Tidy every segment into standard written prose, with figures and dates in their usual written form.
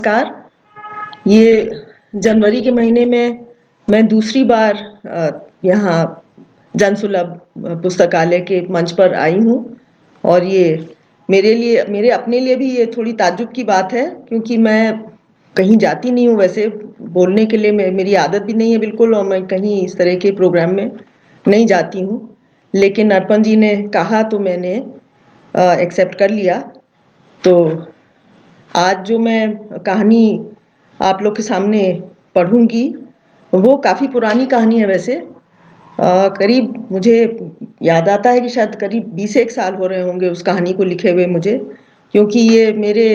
नमस्कार। ये जनवरी के महीने में मैं दूसरी बार यहाँ जनसुलभ पुस्तकालय के मंच पर आई हूँ और ये मेरे अपने लिए भी ये थोड़ी ताज्जुब की बात है, क्योंकि मैं कहीं जाती नहीं हूँ वैसे बोलने के लिए। मेरी आदत भी नहीं है बिल्कुल, और मैं कहीं इस तरह के प्रोग्राम में नहीं जाती हूँ। लेकिन अर्पण जी ने कहा तो मैंने एक्सेप्ट कर लिया। तो आज जो मैं कहानी आप लोग के सामने पढ़ूंगी वो काफ़ी पुरानी कहानी है वैसे। करीब मुझे याद आता है कि शायद करीब 20 साल हो रहे होंगे उस कहानी को लिखे हुए मुझे, क्योंकि ये मेरे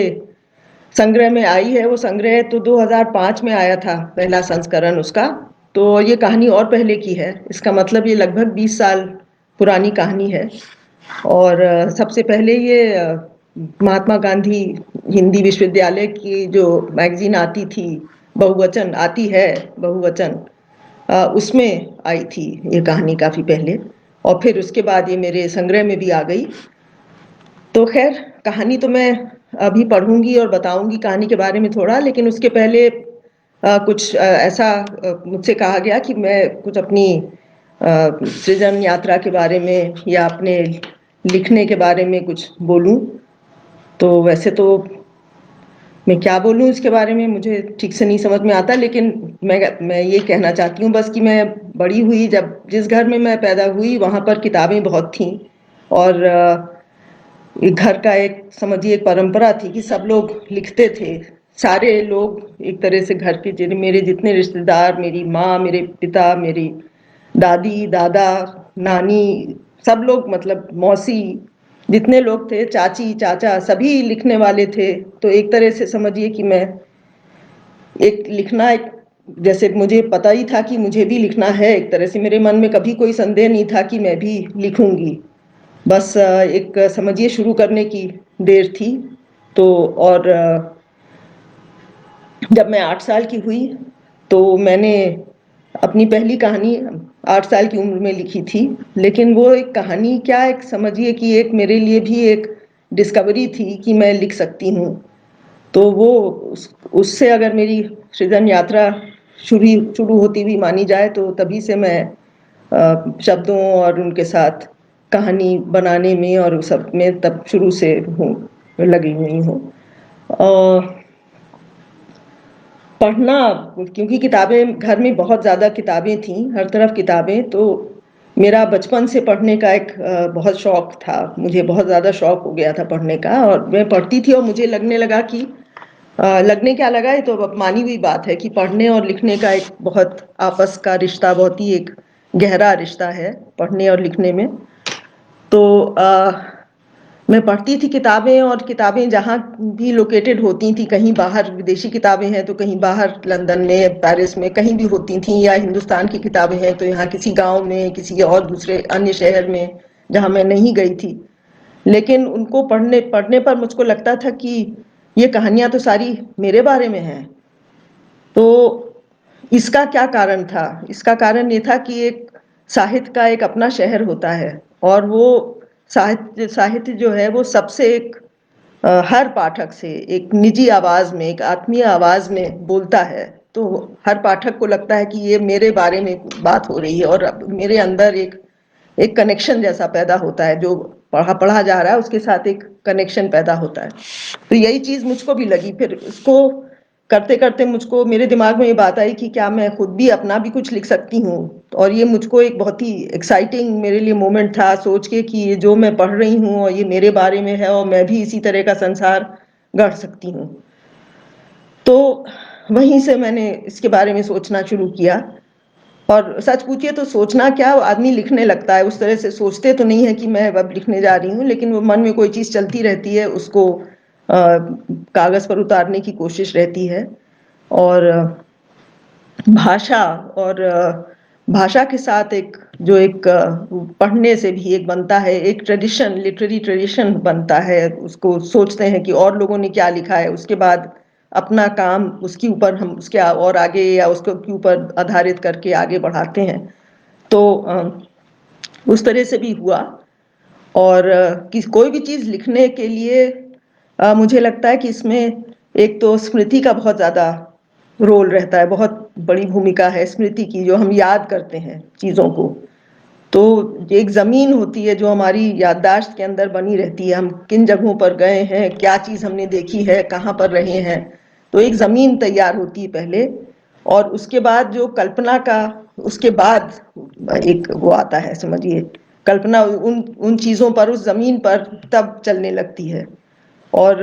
संग्रह में आई है। वो संग्रह तो 2005 में आया था, पहला संस्करण उसका। तो ये कहानी और पहले की है, इसका मतलब ये लगभग 20 साल पुरानी कहानी है। और सबसे पहले ये महात्मा गांधी हिंदी विश्वविद्यालय की जो मैगजीन आती थी, बहुवचन आती है, बहुवचन, उसमें आई थी ये कहानी काफ़ी पहले। और फिर उसके बाद ये मेरे संग्रह में भी आ गई। तो खैर, कहानी तो मैं अभी पढ़ूंगी और बताऊंगी कहानी के बारे में थोड़ा, लेकिन उसके पहले कुछ ऐसा मुझसे कहा गया कि मैं कुछ अपनी सृजन यात्रा के बारे में या अपने लिखने के बारे में कुछ बोलूं। तो वैसे तो मैं क्या बोलूं इसके बारे में मुझे ठीक से नहीं समझ में आता, लेकिन मैं ये कहना चाहती हूँ बस कि मैं बड़ी हुई, जब जिस घर में मैं पैदा हुई वहाँ पर किताबें बहुत थीं। और एक घर का एक समझिए एक परंपरा थी कि सब लोग लिखते थे। सारे लोग एक तरह से घर के मेरे जितने रिश्तेदार, मेरी माँ, मेरे पिता, मेरी दादी, दादा, नानी, सब लोग, मतलब मौसी, जितने लोग थे, चाची, चाचा, सभी लिखने वाले थे। तो एक तरह से समझिए कि मैं एक लिखना एक जैसे मुझे पता ही था कि मुझे भी लिखना है। एक तरह से मेरे मन में कभी कोई संदेह नहीं था कि मैं भी लिखूंगी। बस एक समझिए शुरू करने की देर थी। तो और जब मैं 8 साल की हुई तो मैंने अपनी पहली कहानी 8 साल की उम्र में लिखी थी। लेकिन वो एक कहानी क्या, एक समझिए कि एक मेरे लिए भी एक डिस्कवरी थी कि मैं लिख सकती हूँ। तो वो उससे अगर मेरी सृजन यात्रा शुरू शुरू होती हुई मानी जाए तो तभी से मैं शब्दों और उनके साथ कहानी बनाने में और सब में तब शुरू से हूँ, लगी हुई हूँ। पढ़ना, क्योंकि किताबें घर में बहुत ज़्यादा किताबें थीं, हर तरफ किताबें। तो मेरा बचपन से पढ़ने का एक बहुत शौक था, मुझे बहुत ज़्यादा शौक हो गया था पढ़ने का। और मैं पढ़ती थी और मुझे लगने लगा कि लगने क्या लगा, ये तो अब मानी हुई बात है कि पढ़ने और लिखने का एक बहुत आपस का रिश्ता, बहुत ही एक गहरा रिश्ता है पढ़ने और लिखने में। तो मैं पढ़ती थी किताबें, और किताबें जहाँ भी लोकेटेड होती थी, कहीं बाहर विदेशी किताबें हैं तो कहीं बाहर लंदन में, पेरिस में, कहीं भी होती थी, या हिंदुस्तान की किताबें हैं तो यहाँ किसी गांव में, किसी और दूसरे अन्य शहर में जहाँ मैं नहीं गई थी। लेकिन उनको पढ़ने पढ़ने पर मुझको लगता था कि ये कहानियां तो सारी मेरे बारे में हैं। तो इसका क्या कारण था? इसका कारण ये था कि एक साहित्य का एक अपना शहर होता है, और वो साहित्य साहित्य जो है वो सबसे एक हर पाठक से एक निजी आवाज में, एक आत्मीय आवाज में बोलता है। तो हर पाठक को लगता है कि ये मेरे बारे में बात हो रही है, और अब मेरे अंदर एक एक कनेक्शन जैसा पैदा होता है, जो पढ़ा पढ़ा जा रहा है उसके साथ एक कनेक्शन पैदा होता है। तो यही चीज मुझको भी लगी। फिर इसको करते करते मुझको मेरे दिमाग में ये बात आई कि क्या मैं खुद भी अपना भी कुछ लिख सकती हूँ। और ये मुझको एक बहुत ही एक्साइटिंग मेरे लिए मोमेंट था, सोच के कि ये जो मैं पढ़ रही हूँ और ये मेरे बारे में है, और मैं भी इसी तरह का संसार गढ़ सकती हूँ। तो वहीं से मैंने इसके बारे में सोचना शुरू किया। और सच पूछिए तो सोचना क्या, आदमी लिखने लगता है। उस तरह से सोचते तो नहीं है कि मैं अब लिखने जा रही हूँ, लेकिन वो मन में कोई चीज़ चलती रहती है, उसको कागज़ पर उतारने की कोशिश रहती है। और भाषा और भाषा के साथ एक जो एक पढ़ने से भी एक बनता है, एक ट्रेडिशन, लिटरेरी ट्रेडिशन बनता है। उसको सोचते हैं कि और लोगों ने क्या लिखा है, उसके बाद अपना काम उसके ऊपर हम उसके और आगे या उसके ऊपर आधारित करके आगे बढ़ाते हैं। तो उस तरह से भी हुआ। और कि कोई भी चीज़ लिखने के लिए मुझे लगता है कि इसमें एक तो स्मृति का बहुत ज़्यादा रोल रहता है, बहुत बड़ी भूमिका है स्मृति की, जो हम याद करते हैं चीज़ों को। तो एक ज़मीन होती है जो हमारी याददाश्त के अंदर बनी रहती है, हम किन जगहों पर गए हैं, क्या चीज़ हमने देखी है, कहाँ पर रहे हैं। तो एक ज़मीन तैयार होती है पहले, और उसके बाद जो कल्पना का, उसके बाद एक वो आता है, समझिए कल्पना उन उन चीज़ों पर, उस ज़मीन पर तब चलने लगती है। और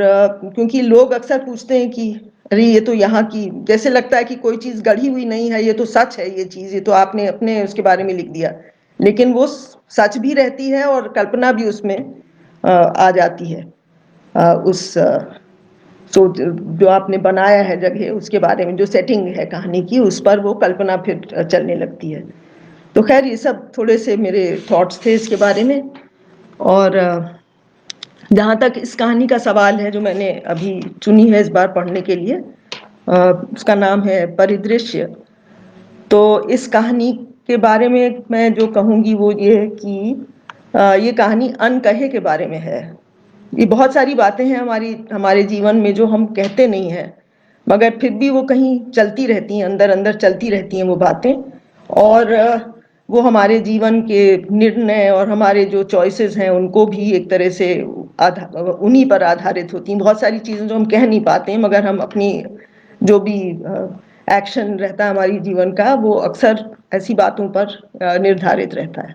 क्योंकि लोग अक्सर पूछते हैं कि अरे ये तो यहाँ की, जैसे लगता है कि कोई चीज़ गढ़ी हुई नहीं है, ये तो सच है, ये चीज़, ये तो आपने अपने उसके बारे में लिख दिया। लेकिन वो सच भी रहती है और कल्पना भी उसमें आ जाती है। उस सोच जो आपने बनाया है जगह, उसके बारे में जो सेटिंग है कहानी की, उस पर वो कल्पना फिर चलने लगती है। तो खैर ये सब थोड़े से मेरे थॉट्स थे इसके बारे में। और जहाँ तक इस कहानी का सवाल है जो मैंने अभी चुनी है इस बार पढ़ने के लिए, उसका नाम है परिदृश्य। तो इस कहानी के बारे में मैं जो कहूँगी वो ये है कि ये कहानी अनकहे के बारे में है। ये बहुत सारी बातें हैं हमारे जीवन में जो हम कहते नहीं हैं, मगर फिर भी वो कहीं चलती रहती हैं, अंदर अंदर चलती रहती हैं वो बातें। और वो हमारे जीवन के निर्णय और हमारे जो चॉइसेस हैं उनको भी एक तरह से उन्हीं पर आधारित होती हैं। बहुत सारी चीज़ें जो हम कह नहीं पाते हैं, मगर हम अपनी जो भी एक्शन रहता है हमारी जीवन का, वो अक्सर ऐसी बातों पर निर्धारित रहता है।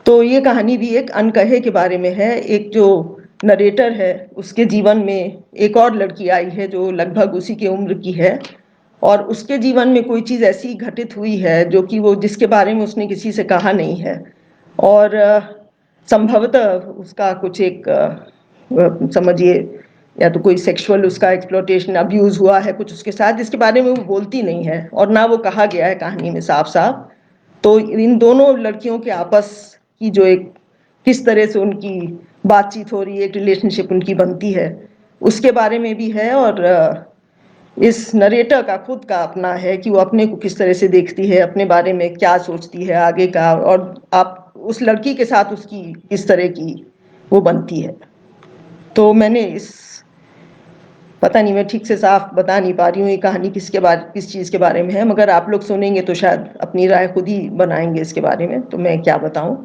तो ये कहानी भी एक अनकहे के बारे में है। एक जो नरेटर है उसके जीवन में एक और लड़की आई है जो लगभग उसी की उम्र की है, और उसके जीवन में कोई चीज़ ऐसी घटित हुई है जो कि वो, जिसके बारे में उसने किसी से कहा नहीं है। और संभवतः उसका कुछ एक समझिए, या तो कोई सेक्सुअल उसका एक्सप्लॉयटेशन, अब्यूज़ हुआ है कुछ उसके साथ, जिसके बारे में वो बोलती नहीं है और ना वो कहा गया है कहानी में साफ साफ। तो इन दोनों लड़कियों के आपस की जो एक, किस तरह से उनकी बातचीत हो रही है, एक रिलेशनशिप उनकी बनती है, उसके बारे में भी है। और इस नरेटर का खुद का अपना है कि वो अपने को किस तरह से देखती है, अपने बारे में क्या सोचती है आगे का, और आप उस लड़की के साथ उसकी किस तरह की वो बनती है। तो मैंने पता नहीं, मैं ठीक से साफ बता नहीं पा रही हूँ ये कहानी किस चीज़ के बारे में है, मगर आप लोग सुनेंगे तो शायद अपनी राय खुद ही बनाएंगे इसके बारे में। तो मैं क्या बताऊँ,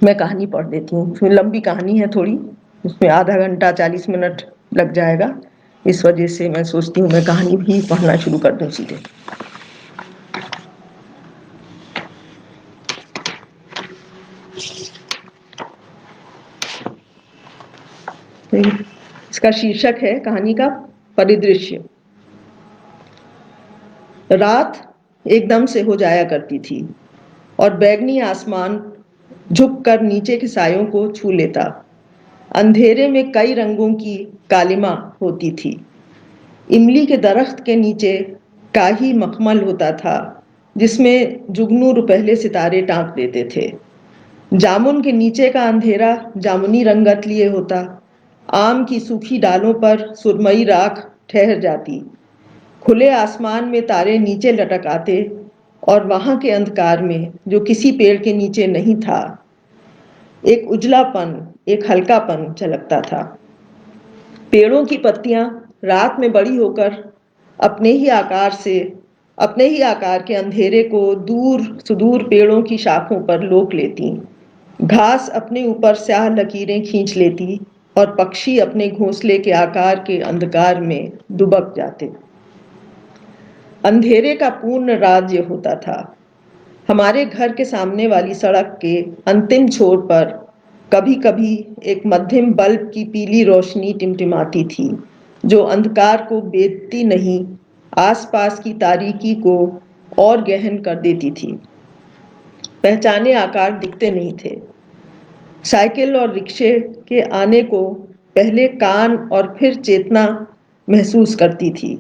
मैं कहानी पढ़ देती हूँ। उसमें लंबी कहानी है थोड़ी, उसमें आधा घंटा 40 मिनट लग जाएगा। इस वजह से मैं सोचती हूँ मैं कहानी भी पढ़ना शुरू कर दूँ सीधे। इसका शीर्षक है कहानी का, परिदृश्य। रात एकदम से हो जाया करती थी और बैगनी आसमान झुककर नीचे के सायों को छू लेता। अंधेरे में कई रंगों की कालिमा होती थी। इमली के दरख्त के नीचे काही मखमल होता था जिसमें जुगनू रुपहले सितारे टाँक देते थे। जामुन के नीचे का अंधेरा जामुनी रंगत लिए होता। आम की सूखी डालों पर सुरमई राख ठहर जाती। खुले आसमान में तारे नीचे लटक आते और वहां के अंधकार में, जो किसी पेड़ के नीचे नहीं था, एक उजलापन, एक हल्कापन झलकता था। पेड़ों की पत्तियां रात में बड़ी होकर अपने ही आकार से, अपने ही आकार के अंधेरे को दूर सुदूर पेड़ों की शाखों पर लोक लेती। घास अपने ऊपर स्याह लकीरें खींच लेती और पक्षी अपने घोंसले के आकार के अंधकार में दुबक जाते। अंधेरे का पूर्ण राज्य होता था। हमारे घर के सामने वाली सड़क के अंतिम छोर पर कभी कभी एक मध्यम बल्ब की पीली रोशनी टिमटिमाती थी, जो अंधकार को बेधती नहीं, आसपास की तारीकी को और गहन कर देती थी। पहचाने आकार दिखते नहीं थे। साइकिल और रिक्शे के आने को पहले कान और फिर चेतना महसूस करती थी।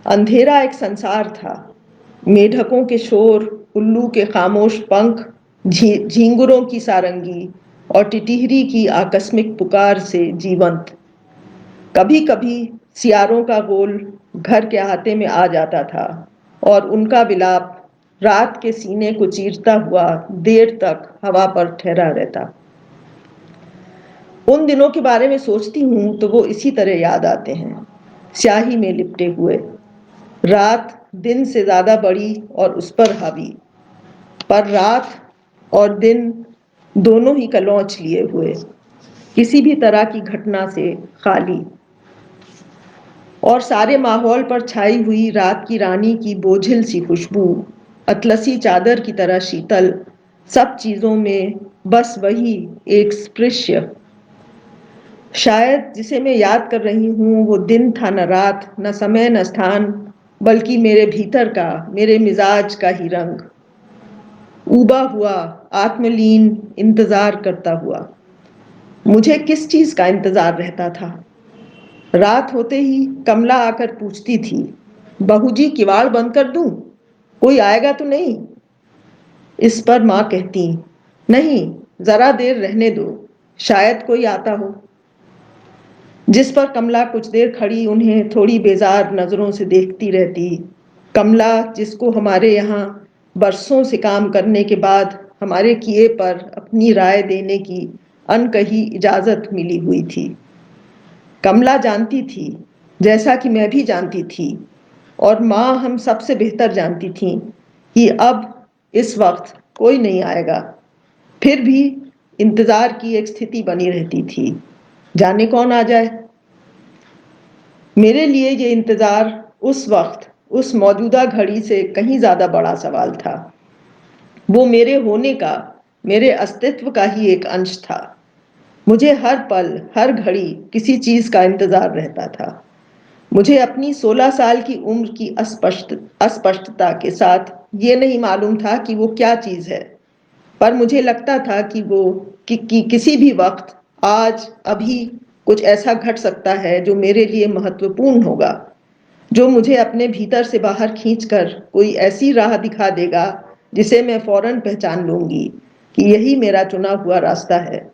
अंधेरा एक संसार था, मेढकों के शोर, उल्लू के खामोश पंख, झींगुरों की सारंगी और टिटिहरी की आकस्मिक पुकार से जीवंत। कभी कभी सियारों का गोल घर के अहाते में आ जाता था और उनका विलाप रात के सीने को चीरता हुआ देर तक हवा पर ठहरा रहता। उन दिनों के बारे में सोचती हूँ तो वो इसी तरह याद आते हैं, स्याही में लिपटे हुए, रात दिन से ज्यादा बड़ी और उस पर हावी, पर रात और दिन दोनों ही कलौंच लिए हुए, किसी भी तरह की घटना से खाली, और सारे माहौल पर छाई हुई रात की रानी की बोझिल सी खुशबू, अतलसी चादर की तरह शीतल, सब चीजों में बस वही एक स्पृश्य। शायद जिसे मैं याद कर रही हूँ वो दिन था न रात, न समय न स्थान, बल्कि मेरे भीतर का, मेरे मिजाज का ही रंग, उबा हुआ, आत्मलीन, इंतजार करता हुआ। मुझे किस चीज का इंतजार रहता था? रात होते ही कमला आकर पूछती थी, बहू जी किवाड़ बंद कर दूं? कोई आएगा तो नहीं? इस पर माँ कहती, नहीं, जरा देर रहने दो, शायद कोई आता हो। जिस पर कमला कुछ देर खड़ी उन्हें थोड़ी बेजार नजरों से देखती रहती। कमला जिसको हमारे यहाँ बरसों से काम करने के बाद हमारे किए पर अपनी राय देने की अनकही इजाजत मिली हुई थी। कमला जानती थी, जैसा कि मैं भी जानती थी, और माँ हम सबसे बेहतर जानती थी कि अब इस वक्त कोई नहीं आएगा। फिर भी इंतजार की एक स्थिति बनी रहती थी, जाने कौन आ जाए। मेरे लिए ये इंतजार उस वक्त, उस मौजूदा घड़ी से कहीं ज्यादा बड़ा सवाल था। वो मेरे होने का, मेरे अस्तित्व का ही एक अंश था। मुझे हर पल, हर घड़ी किसी चीज का इंतजार रहता था। मुझे अपनी 16 साल की उम्र की अस्पष्टता के साथ ये नहीं मालूम था कि वो क्या चीज है, पर मुझे लगता था कि वो किसी भी वक्त, आज, अभी कुछ ऐसा घट सकता है जो मेरे लिए महत्वपूर्ण होगा, जो मुझे अपने भीतर से बाहर खींचकर कोई ऐसी राह दिखा देगा जिसे मैं फौरन पहचान लूंगी कि यही मेरा चुना हुआ रास्ता है।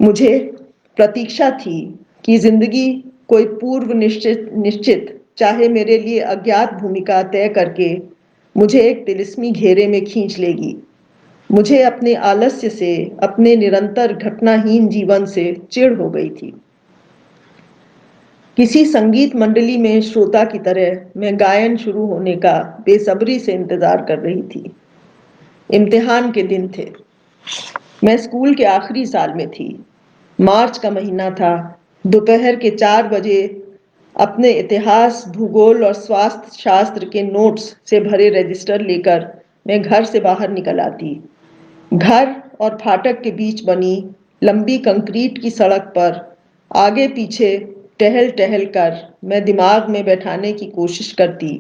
मुझे प्रतीक्षा थी कि जिंदगी कोई पूर्व निश्चित निश्चित चाहे मेरे लिए अज्ञात भूमिका तय करके मुझे एक तिलिस्मी घेरे में खींच लेगी। मुझे अपने आलस्य से, अपने निरंतर घटनाहीन जीवन से चिढ़ हो गई थी। किसी संगीत मंडली में श्रोता की तरह मैं गायन शुरू होने का बेसब्री से इंतजार कर रही थी। इम्तिहान के दिन थे। मैं स्कूल के आखिरी साल में थी। मार्च का महीना था। दोपहर के 4 बजे अपने इतिहास, भूगोल और स्वास्थ्य शास्त्र के नोट्स से भरे रजिस्टर लेकर मैं घर से बाहर निकल आती। घर और फाटक के बीच बनी लंबी कंक्रीट की सड़क पर आगे पीछे टहल टहल कर मैं दिमाग में बैठाने की कोशिश करती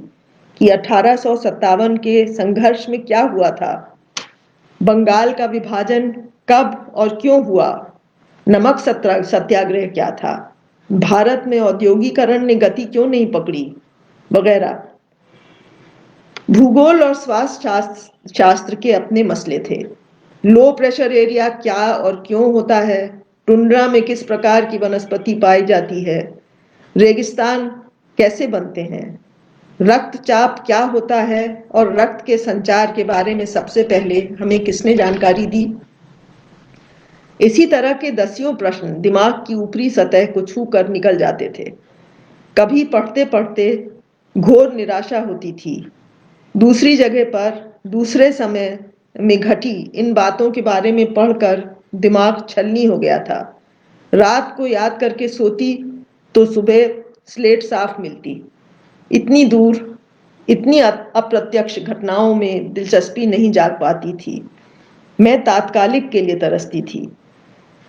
कि 1857 के संघर्ष में क्या हुआ था, बंगाल का विभाजन कब और क्यों हुआ, नमक सत्याग्रह क्या था, भारत में औद्योगिकरण ने गति क्यों नहीं पकड़ी, वगैरह। भूगोल और स्वास्थ्य शास्त्र के अपने मसले थे। लो प्रेशर एरिया क्या और क्यों होता है, टुंड्रा में किस प्रकार की वनस्पति पाई जाती है, रेगिस्तान कैसे बनते हैं, रक्तचाप क्या होता है और रक्त के संचार के बारे में सबसे पहले हमें किसने जानकारी दी। इसी तरह के दसियों प्रश्न दिमाग की ऊपरी सतह को छू कर निकल जाते थे। कभी पढ़ते पढ़ते घोर निराशा होती थी। दूसरी जगह पर दूसरे समय में घटी इन बातों के बारे में पढ़कर दिमाग छलनी हो गया था। रात को याद करके सोती तो सुबह स्लेट साफ मिलती। इतनी दूर, इतनी अप्रत्यक्ष घटनाओं में दिलचस्पी नहीं जाग पाती थी। मैं तात्कालिक के लिए तरसती थी।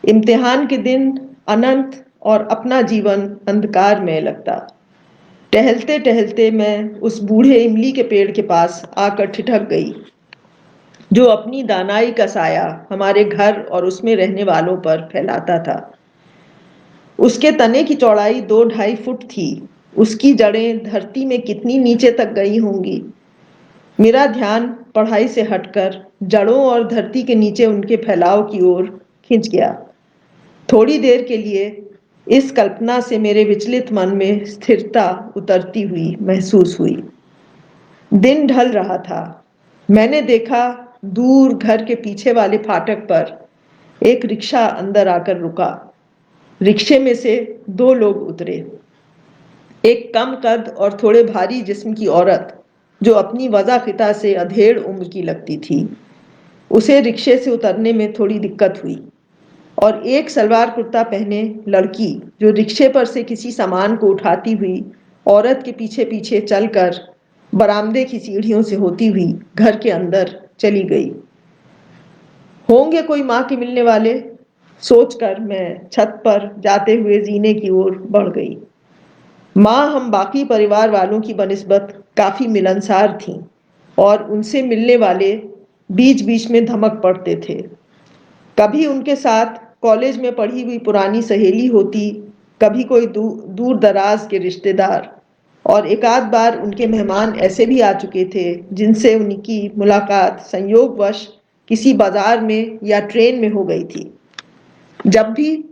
इम्तिहान के दिन अनंत और अपना जीवन अंधकार में लगता। टहलते टहलते मैं उस बूढ़े इमली के पेड़ के पास आकर ठिठक गई, जो अपनी दानाई का साया हमारे घर और उसमें रहने वालों पर फैलाता था। उसके तने की चौड़ाई 2-2.5 फुट थी। उसकी जड़ें धरती में कितनी नीचे तक गई होंगी। मेरा ध्यान पढ़ाई से हटकर जड़ों और धरती के नीचे उनके फैलाव की ओर खिंच गया। थोड़ी देर के लिए इस कल्पना से मेरे विचलित मन में स्थिरता उतरती हुई महसूस हुई। दिन ढल रहा था। मैंने देखा दूर घर के पीछे वाले फाटक पर एक रिक्शा अंदर आकर रुका। रिक्शे में से दो लोग उतरे। एक कम कद और थोड़े भारी जिस्म की औरत, जो अपनी वज़ा-ख़िता से अधेड़ उम्र की लगती थी। उसे रिक्शे से उतरने में थोड़ी दिक्कत हुई। और एक सलवार कुर्ता पहने लड़की, जो रिक्शे पर से किसी सामान को उठाती हुई औरत के पीछे पीछे चलकर बरामदे की सीढ़ियों से होती हुई घर के अंदर चली गई। होंगे कोई माँ के मिलने वाले, सोचकर मैं छत पर जाते हुए जीने की ओर बढ़ गई। माँ हम बाकी परिवार वालों की बनिस्बत काफ़ी मिलनसार थीं और उनसे मिलने वाले बीच बीच में धमक पड़ते थे। कभी उनके साथ कॉलेज में पढ़ी हुई पुरानी सहेली होती, कभी कोई दूर दराज के रिश्तेदार, और एक आध बार उनके मेहमान ऐसे भी आ चुके थे जिनसे उनकी मुलाकात संयोगवश किसी बाजार में या ट्रेन में हो गई थी। जब भी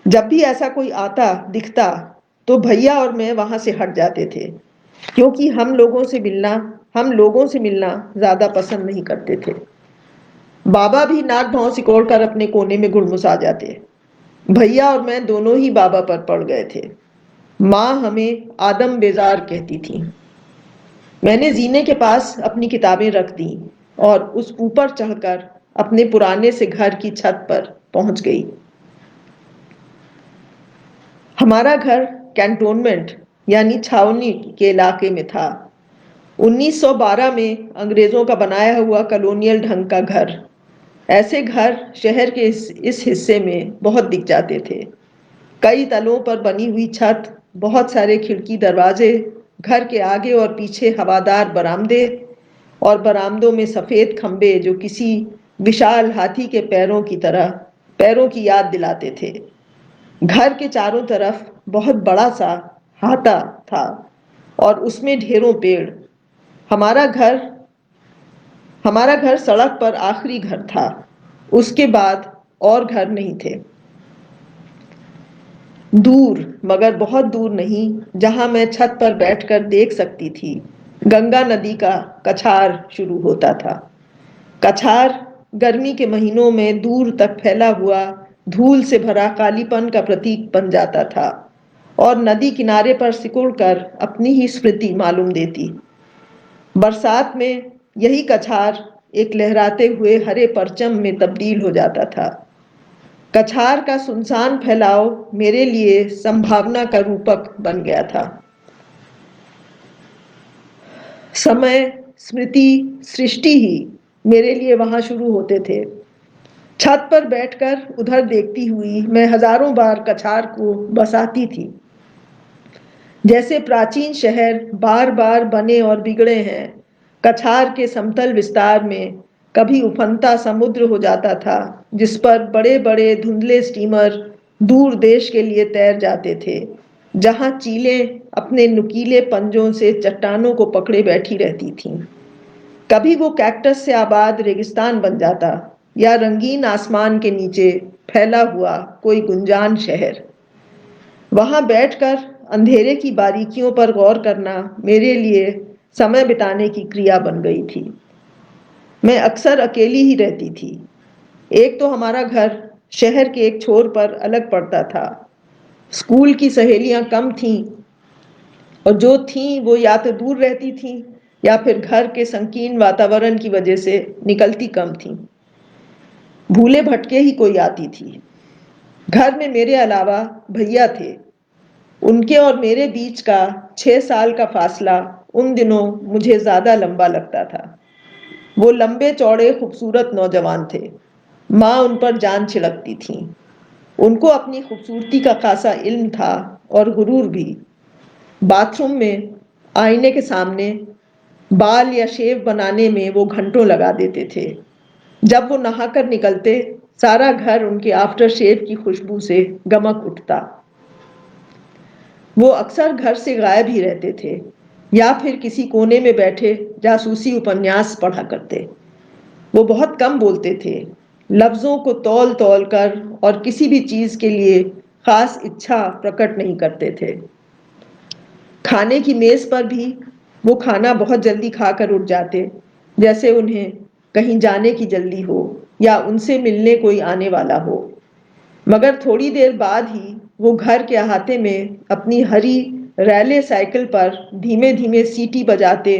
जब भी ऐसा कोई आता दिखता तो भैया और मैं वहां से हट जाते थे, क्योंकि हम लोगों से मिलना ज्यादा पसंद नहीं करते थे। बाबा भी नाक भौं सिकोड़ कर अपने कोने में गुड़मुसा जाते। भैया और मैं दोनों ही बाबा पर पड़ गए थे। माँ हमें आदम बेजार कहती थी। मैंने जीने के पास अपनी किताबें रख दी और उस ऊपर चढ़कर अपने पुराने से घर की छत पर पहुंच गई। हमारा घर कैंटोनमेंट यानी छावनी के इलाके में था। 1912 में अंग्रेजों का बनाया हुआ कॉलोनियल ढंग का घर। ऐसे घर शहर के इस हिस्से में बहुत दिख जाते थे। कई तलों पर बनी हुई छत, बहुत सारे खिड़की दरवाजे, घर के आगे और पीछे हवादार बरामदे और बरामदों में सफेद खंबे जो किसी विशाल हाथी के पैरों की याद दिलाते थे। घर के चारों तरफ बहुत बड़ा सा हाता था और उसमें ढेरों पेड़। हमारा घर हमारा घर सड़क पर आखिरी घर था। उसके बाद और घर नहीं थे। दूर, मगर बहुत दूर नहीं, जहां मैं छत पर बैठकर देख सकती थी, गंगा नदी का कछार शुरू होता था। कछार गर्मी के महीनों में दूर तक फैला हुआ धूल से भरा कालीपन का प्रतीक बन जाता था और नदी किनारे पर सिकुड़कर अपनी ही स्मृति मालूम देती। बरसात में यही कछार एक लहराते हुए हरे परचम में तब्दील हो जाता था। कछार का सुनसान फैलाव मेरे लिए संभावना का रूपक बन गया था। समय, स्मृति, सृष्टि ही मेरे लिए वहां शुरू होते थे। छत पर बैठकर उधर देखती हुई मैं हजारों बार कछार को बसाती थी। जैसे प्राचीन शहर बार बार बने और बिगड़े हैं, कछार के समतल विस्तार में कभी उफनता समुद्र हो जाता था, जिस पर बड़े बड़े धुंधले स्टीमर दूर देश के लिए तैर जाते थे, जहां चीलें अपने नुकीले पंजों से चट्टानों को पकड़े बैठी रहती थीं। कभी वो कैक्टस से आबाद रेगिस्तान बन जाता या रंगीन आसमान के नीचे फैला हुआ कोई गुंजान शहर। वहां बैठकर अंधेरे की बारीकियों पर गौर करना मेरे लिए समय बिताने की क्रिया बन गई थी। मैं अक्सर अकेली ही रहती थी। एक तो हमारा घर शहर के एक छोर पर अलग पड़ता था। स्कूल की सहेलियां कम थीं और जो थीं वो या तो दूर रहती थीं या फिर घर के संकीर्ण वातावरण की वजह से निकलती कम थीं। भूले भटके ही कोई आती थी। घर में मेरे अलावा भैया थे। उनके और मेरे बीच का 6 साल का फासला उन दिनों मुझे ज्यादा लंबा लगता था। वो लंबे चौड़े खूबसूरत नौजवान थे। माँ उन पर जान छिड़कती थी। उनको अपनी खूबसूरती का खासा इल्म था और गुरूर भी। बाथरूम में आईने के सामने बाल या शेव बनाने में वो घंटों लगा देते थे। जब वो नहाकर निकलते, सारा घर उनके आफ्टर शेव की खुशबू से गमक उठता। वो अक्सर घर से गायब ही रहते थे या फिर किसी कोने में बैठे जासूसी उपन्यास पढ़ा करते। वो बहुत कम बोलते थे, लफ्जों को तौल तौल कर, और किसी भी चीज के लिए खास इच्छा प्रकट नहीं करते थे। खाने की मेज पर भी वो खाना बहुत जल्दी खाकर उठ जाते, जैसे उन्हें कहीं जाने की जल्दी हो। या उनसे मिलने कोई आने वाला हो। मगर थोड़ी देर बाद ही वो घर के अहाते में अपनी हरी रैले साइकिल पर धीमे धीमे सीटी बजाते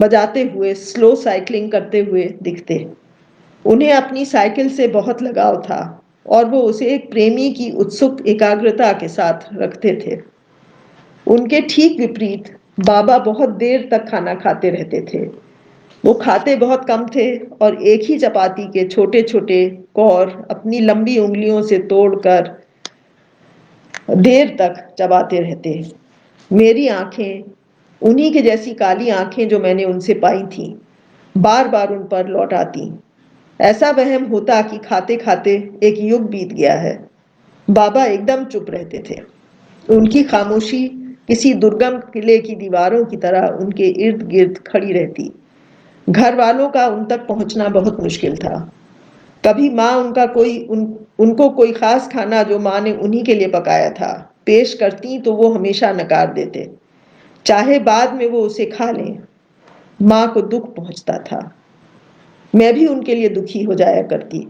बजाते हुए स्लो साइकिलिंग करते हुए दिखते। उन्हें अपनी साइकिल से बहुत लगाव था और वो उसे एक प्रेमी की उत्सुक एकाग्रता के साथ रखते थे। उनके ठीक विपरीत बाबा बहुत देर तक खाना खाते रहते थे। वो खाते बहुत कम थे और एक ही चपाती के छोटे छोटे कौर अपनी लंबी उंगलियों से तोड़कर देर तक चबाते रहते। मेरी आंखें, उन्हीं के जैसी काली आंखें जो मैंने उनसे पाई थीं, बार बार उन पर लौट आती। ऐसा वहम होता कि खाते खाते एक युग बीत गया है। बाबा एकदम चुप रहते थे। उनकी खामोशी किसी दुर्गम किले की दीवारों की तरह उनके इर्द गिर्द खड़ी रहती। घर वालों का उन तक पहुंचना बहुत मुश्किल था। कभी माँ उनको कोई खास खाना जो माँ ने उन्हीं के लिए पकाया था पेश करती तो वो हमेशा नकार देते, चाहे बाद में वो उसे खा लें। माँ को दुख पहुंचता था। मैं भी उनके लिए दुखी हो जाया करती।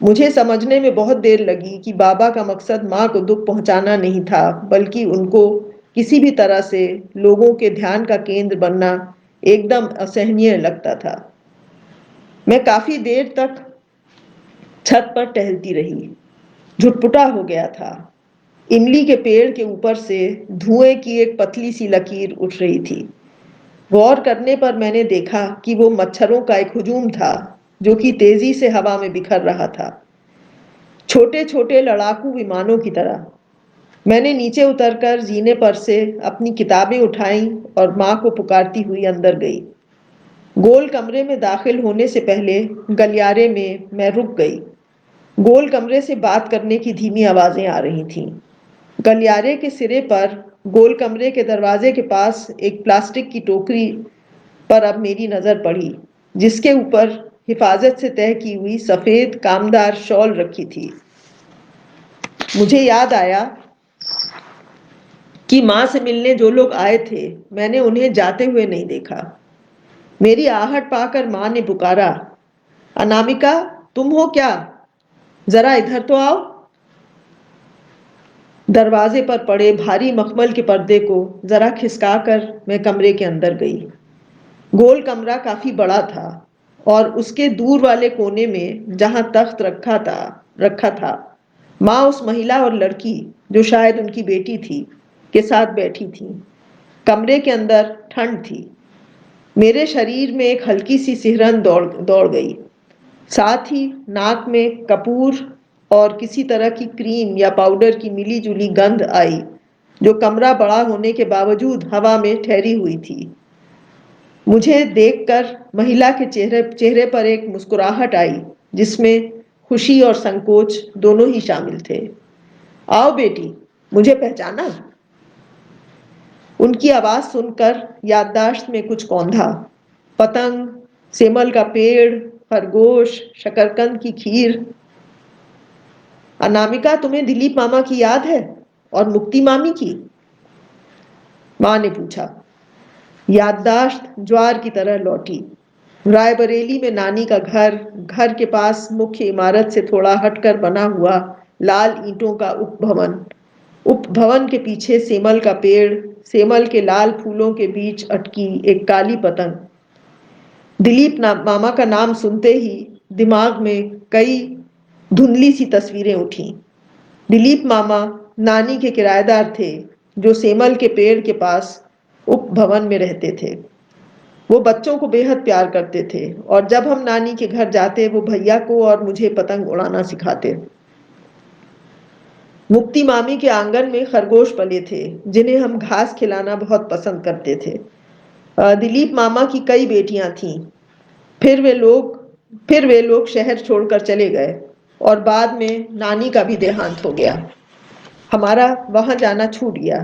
मुझे समझने में बहुत देर लगी कि बाबा का मकसद माँ को दुख पहुंचाना नहीं था, बल्कि उनको किसी भी तरह से लोगों के ध्यान का केंद्र बनना एकदम असहनीय लगता था। मैं काफी देर तक छत पर टहलती रही। झुटपुटा हो गया था। इमली के पेड़ के ऊपर से धुएं की एक पतली सी लकीर उठ रही थी। गौर करने पर मैंने देखा कि वो मच्छरों का एक हुजूम था जो कि तेजी से हवा में बिखर रहा था, छोटे छोटे लड़ाकू विमानों की तरह। मैंने नीचे उतरकर जीने पर से अपनी किताबें उठाईं और माँ को पुकारती हुई अंदर गई। गोल कमरे में दाखिल होने से पहले गलियारे में मैं रुक गई। गोल कमरे से बात करने की धीमी आवाजें आ रही थीं। गलियारे के सिरे पर गोल कमरे के दरवाजे के पास एक प्लास्टिक की टोकरी पर अब मेरी नजर पड़ी, जिसके ऊपर हिफाजत से तय की हुई सफेद कामदार शॉल रखी थी। मुझे याद आया कि माँ से मिलने जो लोग आए थे, मैंने उन्हें जाते हुए नहीं देखा। मेरी आहट पाकर माँ ने पुकारा, अनामिका, तुम हो क्या? जरा इधर तो आओ। दरवाजे पर पड़े भारी मखमल के पर्दे को जरा खिसकाकर मैं कमरे के अंदर गई। गोल कमरा काफी बड़ा था और उसके दूर वाले कोने में जहां तख्त रखा था, माँ उस महिला और लड़की, जो शायद उनकी बेटी थी, के साथ बैठी थी। कमरे के अंदर ठंड थी। मेरे शरीर में एक हल्की सी सिहरन दौड़ दौड़ गई। साथ ही नाक में कपूर और किसी तरह की क्रीम या पाउडर की मिली जुली गंध आई, जो कमरा बड़ा होने के बावजूद हवा में ठहरी हुई थी। मुझे देखकर महिला के चेहरे चेहरे पर एक मुस्कुराहट आई, जिसमें खुशी और संकोच दोनों ही शामिल थे। आओ बेटी, मुझे पहचाना? उनकी आवाज सुनकर याददाश्त में कुछ कौंधा। पतंग, सेमल का पेड़, खरगोश, शकरकंद की खीर। अनामिका, तुम्हें दिलीप मामा की याद है? और मुक्ति मामी की? माँ ने पूछा। याददाश्त ज्वार की तरह लौटी। रायबरेली में नानी का घर, घर के पास मुख्य इमारत से थोड़ा हटकर बना हुआ लाल ईंटों का उपभवन, उपभवन के पीछे सेमल का पेड़, सेमल के लाल फूलों के बीच अटकी एक काली पतंग। दिलीप मामा का नाम सुनते ही दिमाग में कई धुंधली सी तस्वीरें उठी। दिलीप मामा नानी के किराएदार थे, जो सेमल के पेड़ के पास उपभवन में रहते थे। वो बच्चों को बेहद प्यार करते थे और जब हम नानी के घर जाते वो भैया को और मुझे पतंग उड़ाना सिखाते। मुक्ति मामी के आंगन में खरगोश पले थे, जिन्हें हम घास खिलाना बहुत पसंद करते थे। दिलीप मामा की कई बेटियां थीं। फिर वे लोग फिर वे लोग शहर छोड़कर चले गए और बाद में नानी का भी देहांत हो गया। हमारा वहां जाना छूट गया।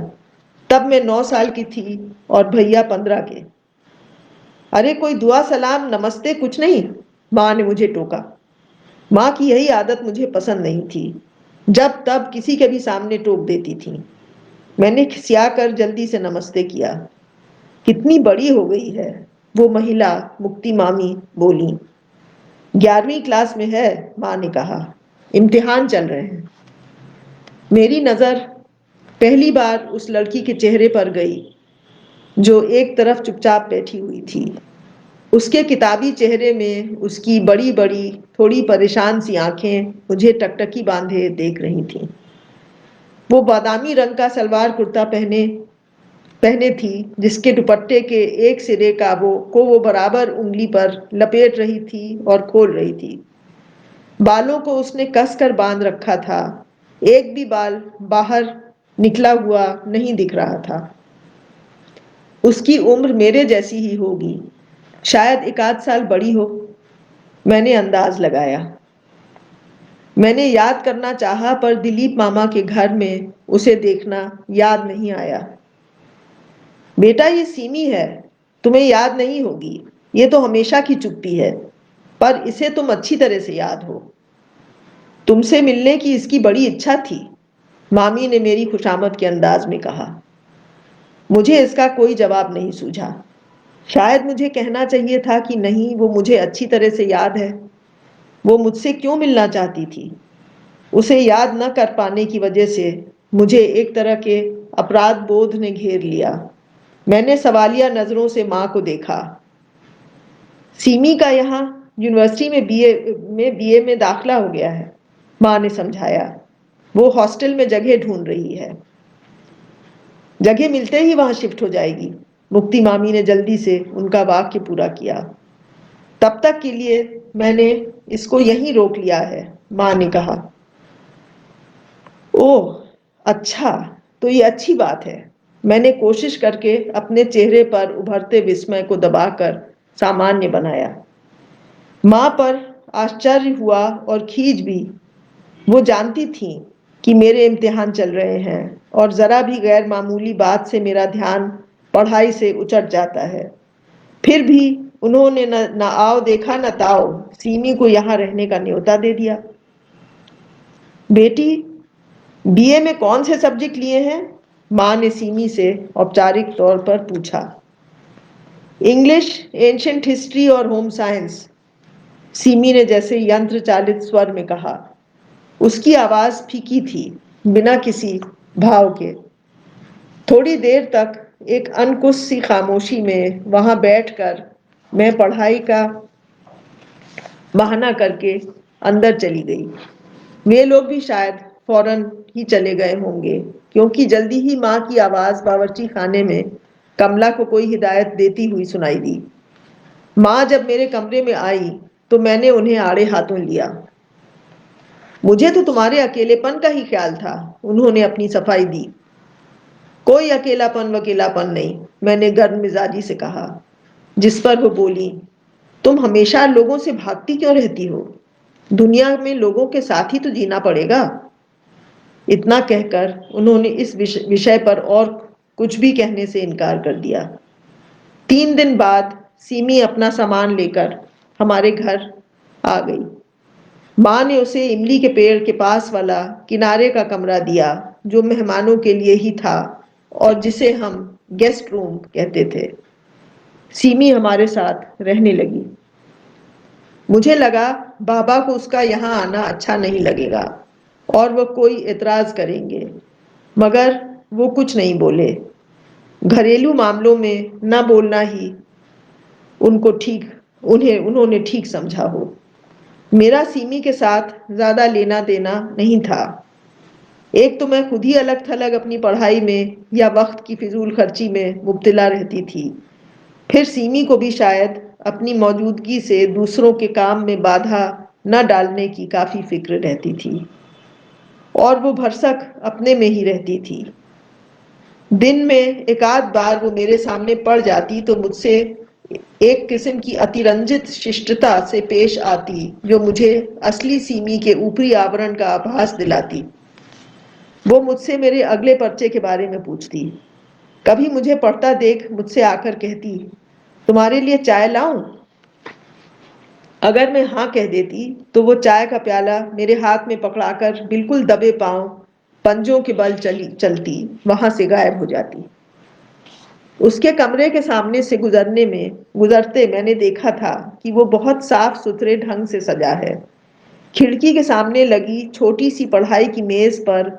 तब मैं 9 साल की थी और भैया 15 के। अरे कोई दुआ सलाम नमस्ते कुछ नहीं, माँ ने मुझे टोका। माँ की यही आदत मुझे पसंद नहीं थी। जब तब किसी के भी सामने टोक देती थी। मैंने खिसिया कर जल्दी से नमस्ते किया। कितनी बड़ी हो गई है वो महिला, मुक्ति मामी बोली। 11वीं क्लास में है, माँ ने कहा। इम्तिहान चल रहे हैं। मेरी नजर पहली बार उस लड़की के चेहरे पर गई जो एक तरफ चुपचाप बैठी हुई थी। उसके किताबी चेहरे में उसकी बड़ी बड़ी थोड़ी परेशान सी आंखें मुझे टकटकी बांधे देख रही थीं। वो बादामी रंग का सलवार कुर्ता पहने पहने थी, जिसके दुपट्टे के एक सिरे का वो बराबर उंगली पर लपेट रही थी और खोल रही थी। बालों को उसने कसकर बांध रखा था। एक भी बाल बाहर निकला हुआ नहीं दिख रहा था। उसकी उम्र मेरे जैसी ही होगी, शायद एक आध साल बड़ी हो, मैंने अंदाज लगाया। मैंने याद करना चाहा, पर दिलीप मामा के घर में उसे देखना याद नहीं आया। बेटा, ये सीमी है, तुम्हें याद नहीं होगी। ये तो हमेशा की चुप्पी है, पर इसे तुम अच्छी तरह से याद हो। तुमसे मिलने की इसकी बड़ी इच्छा थी, मामी ने मेरी खुशामद के अंदाज में कहा। मुझे इसका कोई जवाब नहीं सूझा। शायद मुझे कहना चाहिए था कि नहीं, वो मुझे अच्छी तरह से याद है। वो मुझसे क्यों मिलना चाहती थी? उसे याद न कर पाने की वजह से मुझे एक तरह के अपराध बोध ने घेर लिया। मैंने सवालिया नजरों से माँ को देखा। सीमी का यहाँ यूनिवर्सिटी में बीए में दाखिला हो गया है, माँ ने समझाया। वो हॉस्टल में जगह ढूंढ रही है। जगह मिलते ही वहां शिफ्ट हो जाएगी, मुक्ति मामी ने जल्दी से उनका वाक्य पूरा किया। तब तक के लिए मैंने इसको यहीं रोक लिया है, माँ ने कहा। ओह, अच्छा, तो ये अच्छी बात है। मैंने कोशिश करके अपने चेहरे पर उभरते विस्मय को दबाकर सामान्य बनाया। माँ पर आश्चर्य हुआ और खीज भी। वो जानती थी कि मेरे इम्तिहान चल रहे हैं और जरा भी गैर मामूली बात से मेरा ध्यान पढ़ाई से उचट जाता है। फिर भी उन्होंने न आओ देखा न ताओ सीमी को यहाँ रहने का न्योता दे दिया। बेटी, बीए में कौन से सब्जेक्ट लिए हैं? माँ ने सीमी से औपचारिक तौर पर पूछा। इंग्लिश, एंशियंट हिस्ट्री और होम साइंस, सीमी ने जैसे यंत्र चालित स्वर में कहा। उसकी आवाज फीकी थी, बिना किसी भाव के। थोड़ी देर तक एक अनकुछ सी खामोशी में वहां बैठकर मैं पढ़ाई का बहाना करके अंदर चली गई। वे लोग भी शायद फौरन ही चले गए होंगे, क्योंकि जल्दी ही माँ की आवाज बावर्ची खाने में कमला को कोई हिदायत देती हुई सुनाई दी। माँ जब मेरे कमरे में आई तो मैंने उन्हें आड़े हाथों लिया। मुझे तो तुम्हारे अकेलेपन का ही ख्याल था, उन्होंने अपनी सफाई दी। कोई अकेलापन वकेलापन नहीं, मैंने गर्म मिजाजी से कहा। जिस पर वो बोली, तुम हमेशा लोगों से भागती क्यों रहती हो? दुनिया में लोगों के साथ ही तो जीना पड़ेगा। इतना कहकर उन्होंने इस विषय पर और कुछ भी कहने से इनकार कर दिया। 3 दिन बाद सीमी अपना सामान लेकर हमारे घर आ गई। माँ ने उसे इमली के पेड़ के पास वाला किनारे का कमरा दिया, जो मेहमानों के लिए ही था और जिसे हम गेस्ट रूम कहते थे। सीमी हमारे साथ रहने लगी। मुझे लगा बाबा को उसका यहाँ आना अच्छा नहीं लगेगा और वो कोई एतराज करेंगे, मगर वो कुछ नहीं बोले। घरेलू मामलों में न बोलना ही उन्होंने ठीक समझा हो। मेरा सीमी के साथ ज्यादा लेना देना नहीं था। एक तो मैं खुद ही अलग थलग अपनी पढ़ाई में या वक्त की फिजूल खर्ची में मुब्तला रहती थी। फिर सीमी को भी शायद अपनी मौजूदगी से दूसरों के काम में बाधा न डालने की काफी फिक्र रहती थी, और वो भरसक अपने में ही रहती थी। दिन में एक आध बार वो मेरे सामने पड़ जाती तो मुझसे एक किस्म की अतिरंजित शिष्टता से पेश आती, जो मुझे असली सीमी के ऊपरी आवरण का आभास दिलाती। वो मुझसे मेरे अगले पर्चे के बारे में पूछती। कभी मुझे पढ़ता देख मुझसे आकर कहती, तुम्हारे लिए चाय लाऊं? अगर मैं हाँ कह देती तो वो चाय का प्याला मेरे हाथ में पकड़ाकर बिल्कुल दबे पांव पंजों के बल चलती वहां से गायब हो जाती। उसके कमरे के सामने से गुजरते मैंने देखा था कि वो बहुत साफ सुथरे ढंग से सजा है। खिड़की के सामने लगी छोटी सी पढ़ाई की मेज पर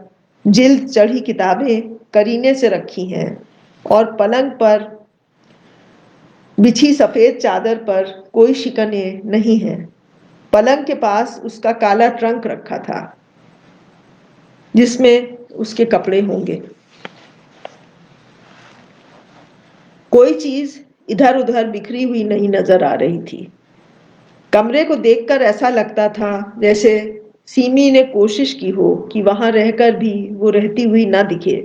जिल्द चढ़ी किताबें करीने से रखी हैं और पलंग पर बिछी सफेद चादर पर कोई शिकने नहीं है। पलंग के पास उसका काला ट्रंक रखा था जिसमें उसके कपड़े होंगे। कोई चीज इधर उधर बिखरी हुई नहीं नजर आ रही थी। कमरे को देखकर ऐसा लगता था जैसे सीमी ने कोशिश की हो कि वहां रहकर भी वो रहती हुई ना दिखे,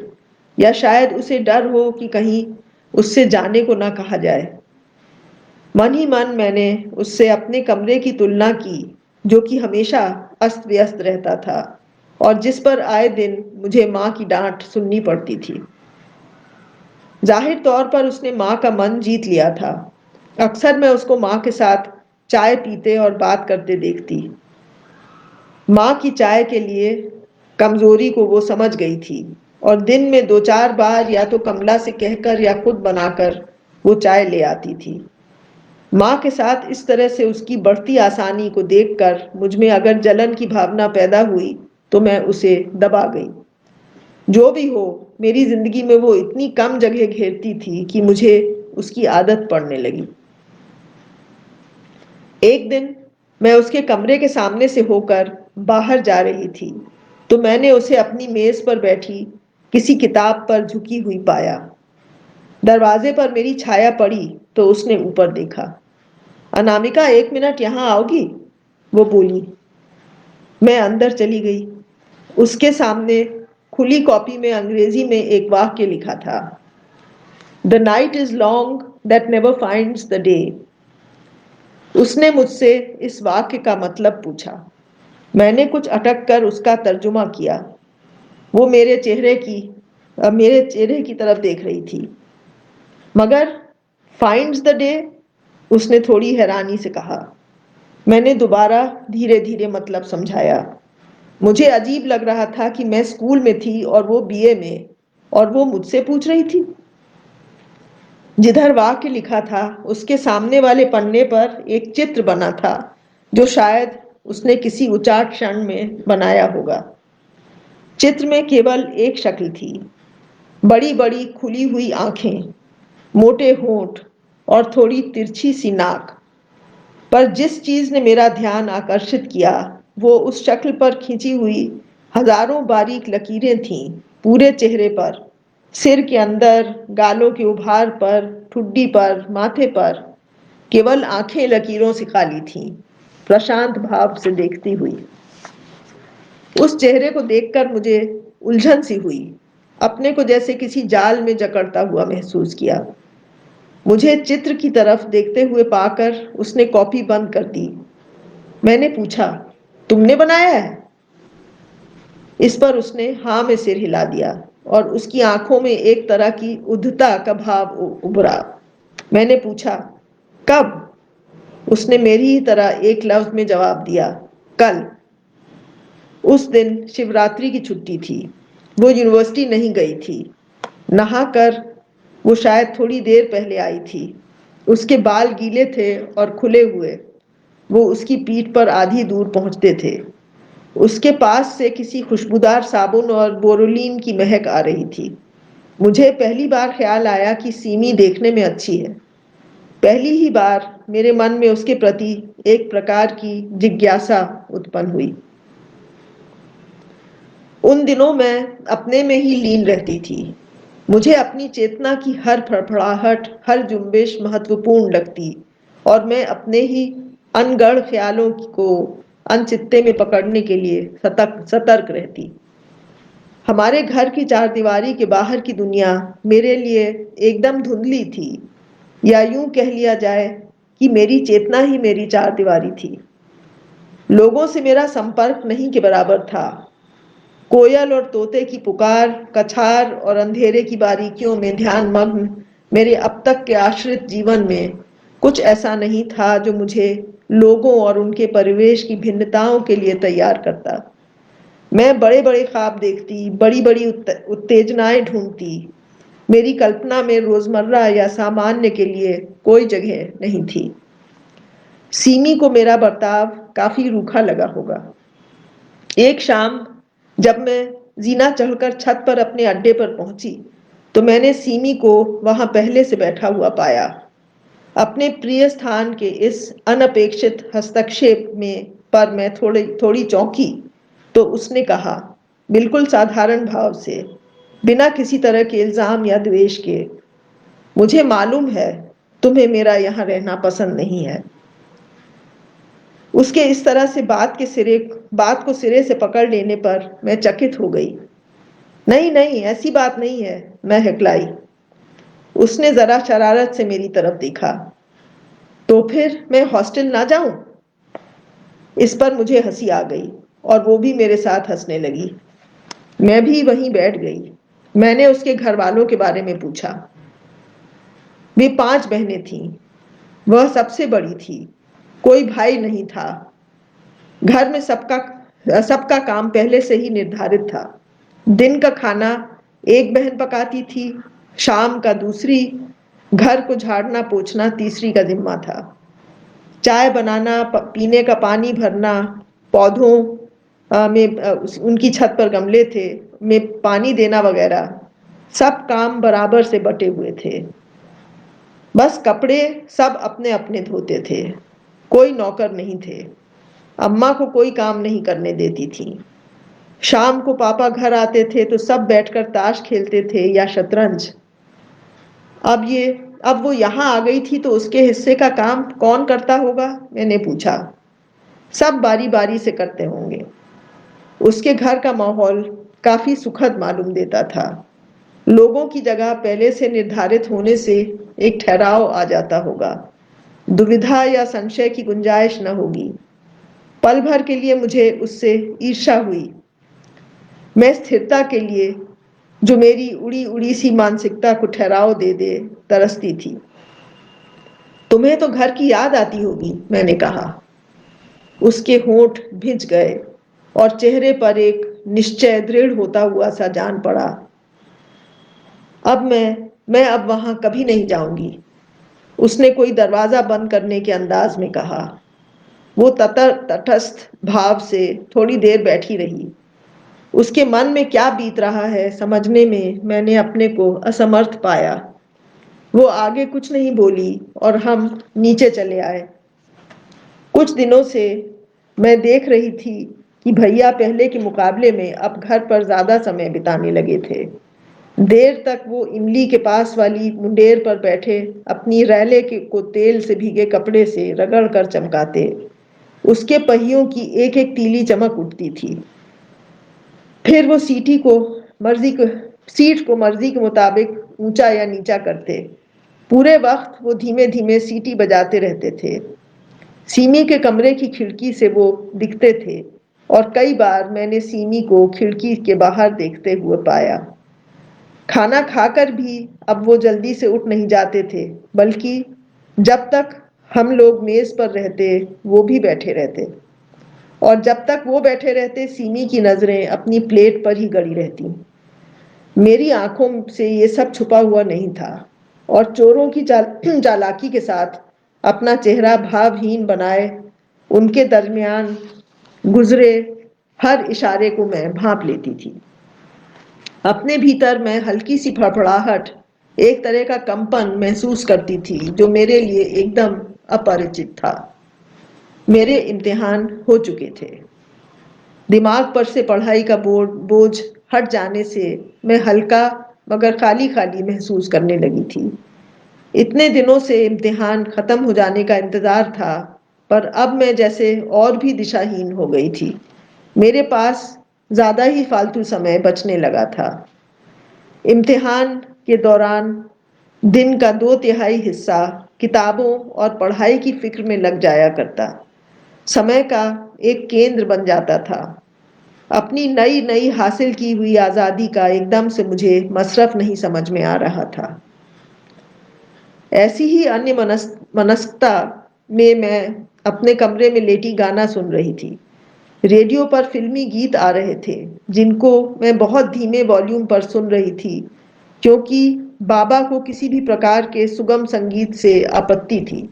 या शायद उसे डर हो कि कहीं उससे जाने को ना कहा जाए। मन ही मन मैंने उससे अपने कमरे की तुलना की, जो कि हमेशा अस्त व्यस्त रहता था और जिस पर आए दिन मुझे माँ की डांट सुननी पड़ती थी। जाहिर तौर पर उसने माँ का मन जीत लिया था। अक्सर मैं उसको माँ के साथ चाय पीते और बात करते देखती। माँ की चाय के लिए कमजोरी को वो समझ गई थी और दिन में दो चार बार या तो कमला से कहकर या खुद बनाकर वो चाय ले आती थी। माँ के साथ इस तरह से उसकी बढ़ती आसानी को देखकर मुझ में अगर जलन की भावना पैदा हुई तो मैं उसे दबा गई। जो भी हो, मेरी जिंदगी में वो इतनी कम जगह घेरती थी कि मुझे उसकी आदत पड़ने लगी। एक दिन मैं उसके कमरे के सामने से होकर बाहर जा रही थी तो मैंने उसे अपनी मेज पर बैठी किसी किताब पर झुकी हुई पाया। दरवाजे पर मेरी छाया पड़ी तो उसने ऊपर देखा। अनामिका, 1 मिनट यहाँ आओगी? वो बोली। मैं अंदर चली गई। उसके सामने खुली कॉपी में अंग्रेजी में एक वाक्य लिखा था, the night is long that never finds the day. उसने मुझसे इस वाक्य का मतलब पूछा। मैंने कुछ अटक कर उसका तर्जुमा किया। वो मेरे चेहरे की तरफ देख रही थी। मगर फाइंड्स द डे? उसने थोड़ी हैरानी से कहा। मैंने दोबारा धीरे धीरे मतलब समझाया। मुझे अजीब लग रहा था कि मैं स्कूल में थी और वो बीए में, और वो मुझसे पूछ रही थी। जिधर वाक्य लिखा था उसके सामने वाले पन्ने पर एक चित्र बना था जो शायद उसने किसी उचाट क्षण में बनाया होगा। चित्र में केवल एक शक्ल थी, बड़ी बड़ी खुली हुई आंखें, मोटे होंठ और थोड़ी तिरछी सी नाक। पर जिस चीज ने मेरा ध्यान आकर्षित किया वो उस शक्ल पर खींची हुई हजारों बारीक लकीरें थीं, पूरे चेहरे पर, सिर के अंदर, गालों के उभार पर, ठुड्डी पर, माथे पर। केवल आंखें लकीरों से खाली थीं, प्रशांत भाव से देखती हुई। उस चेहरे को देखकर मुझे उलझन सी हुई, अपने को जैसे किसी जाल में जकड़ता हुआ महसूस किया। मुझे चित्र की तरफ देखते हुए पाकर उसने कॉपी बंद कर दी। मैंने पूछा, तुमने बनाया है? इस पर उसने हाँ में सिर हिला दिया और उसकी आंखों में एक तरह की उद्धता का भाव उभरा। मैंने पूछा, कब? उसने मेरी ही तरह एक लफ्ज में जवाब दिया, कल। उस दिन शिवरात्रि की छुट्टी थी। वो यूनिवर्सिटी नहीं गई थी। नहाकर वो शायद थोड़ी देर पहले आई थी। उसके बाल गीले थे और खुले हुए वो उसकी पीठ पर आधी दूर पहुंचते थे। उसके पास से किसी खुशबूदार साबुन और बोरोलीन की महक आ रही थी। मुझे पहली बार ख्याल आया कि सीमी देखने में अच्छी है। पहली ही बार मेरे मन में उसके प्रति एक प्रकार की जिज्ञासा उत्पन्न हुई। उन दिनों मैं अपने में ही लीन रहती थी। मुझे अपनी चेतना की हर फड़फड़ाहट, हर जुम्बिश महत्वपूर्ण लगती और मैं अपने ही अनगढ़ ख्यालों को अनचित्ते में पकड़ने के लिए सतर्क रहती। हमारे घर की चारदीवारी के बाहर की दुनिया मेरे लिए एकदम धुंधली थी, या यूं कह लिया जाए कि मेरी चेतना ही मेरी चारदीवारी थी। लोगों से मेरा संपर्क नहीं के बराबर था। कोयल और तोते की पुकार, कछार और अंधेरे की बारीकियों में ध्यान मग्न मेरे अब तक के आश्रित जीवन में कुछ ऐसा नहीं था जो मुझे लोगों और उनके परिवेश की भिन्नताओं के लिए तैयार करता। मैं बड़े बड़े ख्वाब देखती, बड़ी बड़ी उत्तेजनाएं ढूंढती, मेरी कल्पना में रोजमर्रा या सामान्य के लिए कोई जगह नहीं थी। सीमी को मेरा बर्ताव काफी रूखा लगा होगा। एक शाम जब मैं जीना चढ़कर छत पर अपने अड्डे पर पहुंची, तो मैंने सीमी को वहां पहले से बैठा हुआ पाया। अपने प्रिय स्थान के इस अनपेक्षित हस्तक्षेप में पर मैं थोड़ी थोड़ी चौंकी। तो उसने कहा, बिल्कुल साधारण भाव से, बिना किसी तरह के इल्जाम या द्वेष के, मुझे मालूम है तुम्हें मेरा यहाँ रहना पसंद नहीं है। उसके इस तरह से बात को सिरे से पकड़ लेने पर मैं चकित हो गई। नहीं नहीं, ऐसी बात नहीं है, मैं हिकलाई। उसने जरा शरारत से मेरी तरफ देखा। तो फिर मैं हॉस्टल ना जाऊं? इस पर मुझे हंसी आ गई और वो भी मेरे साथ हंसने लगी। मैं भी वहीं बैठ गई। मैंने उसके घर वालों के बारे में पूछा। वे 5 बहनें थीं। वह सबसे बड़ी थी। कोई भाई नहीं था। घर में सबका सबका काम पहले से ही निर्धारित था। दिन का खाना एक बहन पकाती थी, शाम का दूसरी, घर को झाड़ना पोछना तीसरी का जिम्मा था। चाय बनाना, पीने का पानी भरना, पौधों में उनकी छत पर गमले थे, में पानी देना वगैरह, सब काम बराबर से बटे हुए थे। बस कपड़े सब अपने अपने धोते थे। कोई नौकर नहीं थे। अम्मा को कोई काम नहीं करने देती थी। शाम को पापा घर आते थे तो सब बैठकर ताश खेलते थे या शतरंज। अब वो यहाँ आ गई थी तो उसके हिस्से का काम कौन करता होगा, मैंने पूछा। सब बारी बारी से करते होंगे। उसके घर का माहौल काफी सुखद मालूम देता था। लोगों की जगह पहले से निर्धारित होने से एक ठहराव आ जाता होगा। दुविधा या संशय की गुंजाइश न होगी। पल भर के लिए मुझे उससे ईर्ष्या हुई। मैं स्थिरता के लिए, जो मेरी उड़ी उड़ी सी मानसिकता को ठहराव दे दे, तरसती थी। तुम्हें तो घर की याद आती होगी, मैंने कहा। उसके होंठ भिज गए और चेहरे पर एक निश्चय दृढ़ होता हुआ सा जान पड़ा। अब मैं अब वहां कभी नहीं जाऊंगी, उसने कोई दरवाजा बंद करने के अंदाज में कहा। वो तटस्थ भाव से थोड़ी देर बैठी रही। उसके मन में क्या बीत रहा है समझने में मैंने अपने को असमर्थ पाया। वो आगे कुछ नहीं बोली और हम नीचे चले आए। कुछ दिनों से मैं देख रही थी कि भैया पहले के मुकाबले में अब घर पर ज्यादा समय बिताने लगे थे। देर तक वो इमली के पास वाली मुंडेर पर बैठे अपनी रैले को तेल से भीगे कपड़े से रगड़ कर चमकाते। उसके पहियों की एक एक तीली चमक उठती थी। फिर वो सीट को मर्जी के मुताबिक ऊंचा या नीचा करते। पूरे वक्त वो धीमे धीमे सीटी बजाते रहते थे। सीमी के कमरे की खिड़की से वो दिखते थे और कई बार मैंने सीमी को खिड़की के बाहर देखते हुए पाया। खाना खाकर भी अब वो जल्दी से उठ नहीं जाते थे, बल्कि जब तक हम लोग मेज पर रहते वो भी बैठे रहते, और जब तक वो बैठे रहते सीमी की नजरें अपनी प्लेट पर ही गड़ी रहती। मेरी आंखों से ये सब छुपा हुआ नहीं था और चोरों की चालाकी के साथ अपना चेहरा भावहीन बनाए उनके दरमियान गुजरे हर इशारे को मैं भांप लेती थी। अपने भीतर मैं हल्की सी फड़फड़ाहट, एक तरह का कंपन महसूस करती थी जो मेरे लिए एकदम अपरिचित था। मेरे इम्तिहान हो चुके थे। दिमाग पर से पढ़ाई का बोझ हट जाने से मैं हल्का मगर खाली खाली महसूस करने लगी थी। इतने दिनों से इम्तिहान खत्म हो जाने का इंतजार था, पर अब मैं जैसे और भी दिशाहीन हो गई थी। मेरे पास ज्यादा ही फालतू समय बचने लगा था। इम्तिहान के दौरान दिन का 2/3 हिस्सा किताबों और पढ़ाई की फिक्र में लग जाया करता। समय का एक केंद्र बन जाता था। अपनी नई नई हासिल की हुई आजादी का एकदम से मुझे मसरफ नहीं समझ में आ रहा था। ऐसी ही अन्य मनस्कता में मैं अपने कमरे में लेटी गाना सुन रही थी। रेडियो पर फिल्मी गीत आ रहे थे, जिनको मैं बहुत धीमे वॉल्यूम पर सुन रही थी, क्योंकि बाबा को किसी भी प्रकार के सुगम संगीत से आपत्ति थी।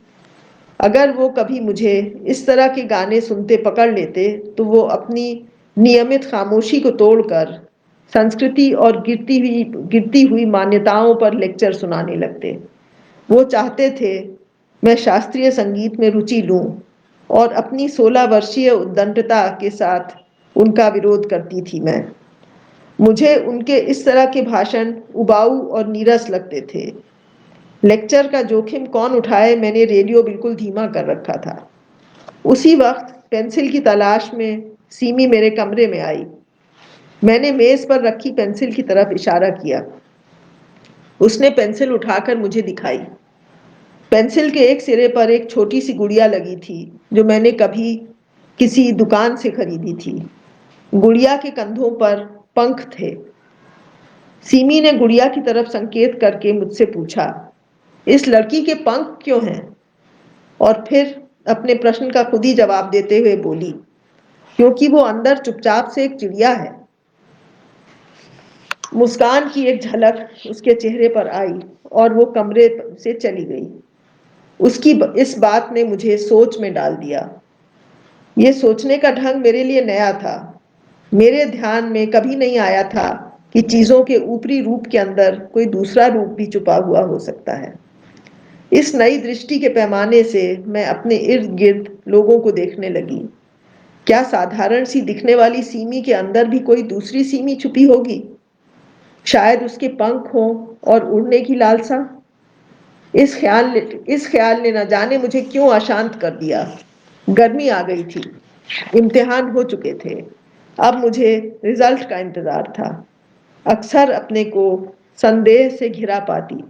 अगर वो कभी मुझे इस तरह के गाने सुनते पकड़ लेते तो वो अपनी नियमित खामोशी को तोड़कर संस्कृति और गिरती हुई मान्यताओं पर लेक्चर सुनाने लगते। वो चाहते थे मैं शास्त्रीय संगीत में रुचि लूं और अपनी 16 वर्षीय उद्दंडता के साथ उनका विरोध करती थी मैं। मुझे उनके इस तरह के भाषण उबाऊ और नीरस लगते थे। लेक्चर का जोखिम कौन उठाए, मैंने रेडियो बिल्कुल धीमा कर रखा था। उसी वक्त पेंसिल की तलाश में सीमी मेरे कमरे में आई। मैंने मेज पर रखी पेंसिल की तरफ इशारा किया। उसने पेंसिल उठाकर मुझे दिखाई। पेंसिल के एक सिरे पर एक छोटी सी गुड़िया लगी थी जो मैंने कभी किसी दुकान से खरीदी थी। गुड़िया के कंधों पर पंख थे। सीमी ने गुड़िया की तरफ संकेत करके मुझसे पूछा, इस लड़की के पंख क्यों हैं? और फिर अपने प्रश्न का खुद ही जवाब देते हुए बोली, क्योंकि वो अंदर चुपचाप से एक चिड़िया है। मुस्कान की एक झलक उसके चेहरे पर आई और वो कमरे से चली गई। उसकी इस बात ने मुझे सोच में डाल दिया। ये सोचने का ढंग मेरे लिए नया था। मेरे ध्यान में कभी नहीं आया था कि चीजों के ऊपरी रूप के अंदर कोई दूसरा रूप भी छुपा हुआ हो सकता है। इस नई दृष्टि के पैमाने से मैं अपने इर्द गिर्द लोगों को देखने लगी। क्या साधारण सी दिखने वाली सीमी के अंदर भी कोई दूसरी सीमी छुपी होगी? शायद उसके पंख हों और उड़ने की लालसा। इस ख्याल ने न जाने मुझे क्यों अशांत कर दिया। गर्मी आ गई थी। इम्तिहान हो चुके थे। अब मुझे रिजल्ट का इंतजार था। अक्सर अपने को संदेह से घिरा पाती।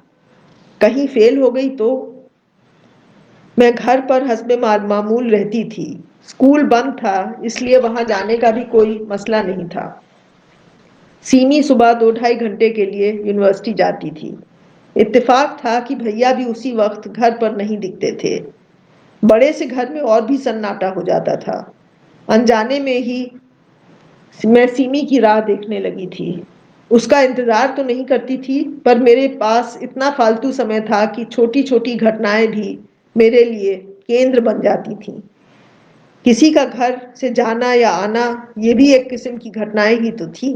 कहीं फेल हो गई तो? मैं घर पर हस्बे मामूल रहती थी। स्कूल बंद था, इसलिए वहां जाने का भी कोई मसला नहीं था। सीमी सुबह 2-2.5 घंटे के लिए यूनिवर्सिटी जाती थी। इत्तेफाक था कि भैया भी उसी वक्त घर पर नहीं दिखते थे। बड़े से घर में और भी सन्नाटा हो जाता था। अनजाने में ही मैं सीमी की राह देखने लगी थी। उसका इंतजार तो नहीं करती थी, पर मेरे पास इतना फालतू समय था कि छोटी छोटी घटनाएं भी मेरे लिए केंद्र बन जाती थीं। किसी का घर से जाना या आना, ये भी एक किस्म की घटनाएं ही तो थी।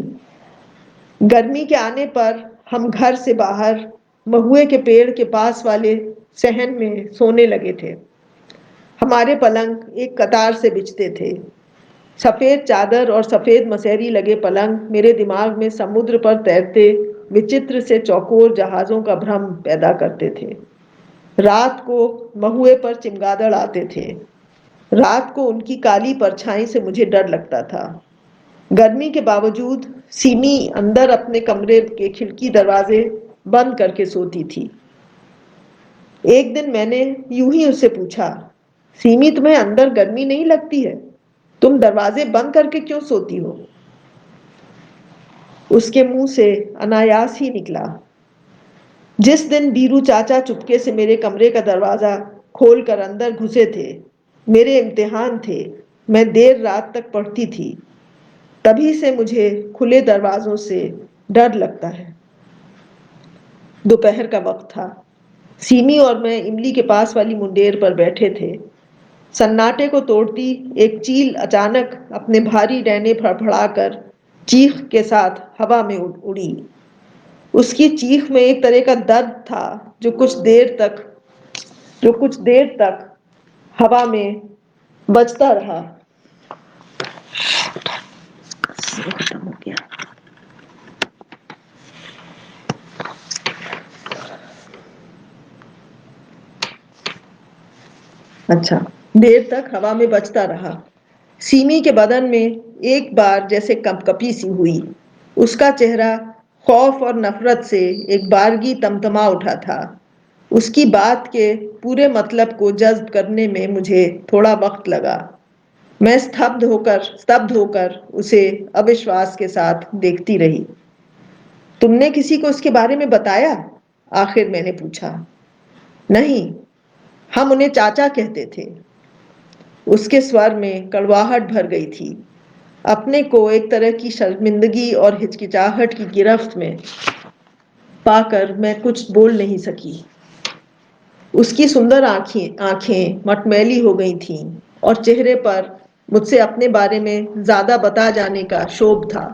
गर्मी के आने पर हम घर से बाहर महुए के पेड़ के पास वाले सहन में सोने लगे थे। हमारे पलंग एक कतार से बिछते थे। सफेद चादर और सफेद मसहरी लगे पलंग मेरे दिमाग में समुद्र पर तैरते विचित्र से चौकोर जहाजों का भ्रम पैदा करते थे। रात को महुए पर चिमगादड़ आते थे। रात को उनकी काली परछाई से मुझे डर लगता था। गर्मी के बावजूद सीमी अंदर अपने कमरे के खिड़की दरवाजे बंद करके सोती थी। एक दिन मैंने यूं ही उससे पूछा, सीमी तुम्हें अंदर गर्मी नहीं लगती है? तुम दरवाजे बंद करके क्यों सोती हो? उसके मुंह से अनायास ही निकला, जिस दिन बीरू चाचा चुपके से मेरे कमरे का दरवाजा खोलकर अंदर घुसे थे, मेरे इम्तिहान थे। मैं देर रात तक पढ़ती थी। तभी से मुझे खुले दरवाजों से डर लगता है। दोपहर का वक्त था। सीमी और मैं इमली के पास वाली मुंडेर पर बैठे थे। सन्नाटे को तोड़ती एक चील अचानक अपने भारी डैने फड़फड़ाकर चीख के साथ हवा में उड़ी। उसकी चीख में एक तरह का दर्द था जो कुछ देर तक हवा में बजता रहा। खत्म हो गया। अच्छा, देर तक हवा में बजता रहा। सीमी के बदन में एक बार जैसे कंपकपी सी हुई। उसका चेहरा खौफ और नफरत से एक बारगी तमतमा उठा था। उसकी बात के पूरे मतलब को जज्ब करने में मुझे थोड़ा वक्त लगा। मैं स्तब्ध होकर उसे अविश्वास के साथ देखती रही। तुमने किसी को इसके बारे में बताया? आखिर मैंने पूछा। नहीं, हम उन्हें चाचा कहते थे। उसके स्वर में कड़वाहट भर गई थी। अपने को एक तरह की शर्मिंदगी और हिचकिचाहट की गिरफ्त में पाकर मैं कुछ बोल नहीं सकी। उसकी सुंदर आंखें आंखें मटमैली हो गई थीं और चेहरे पर मुझसे अपने बारे में ज्यादा बता जाने का शोभ था।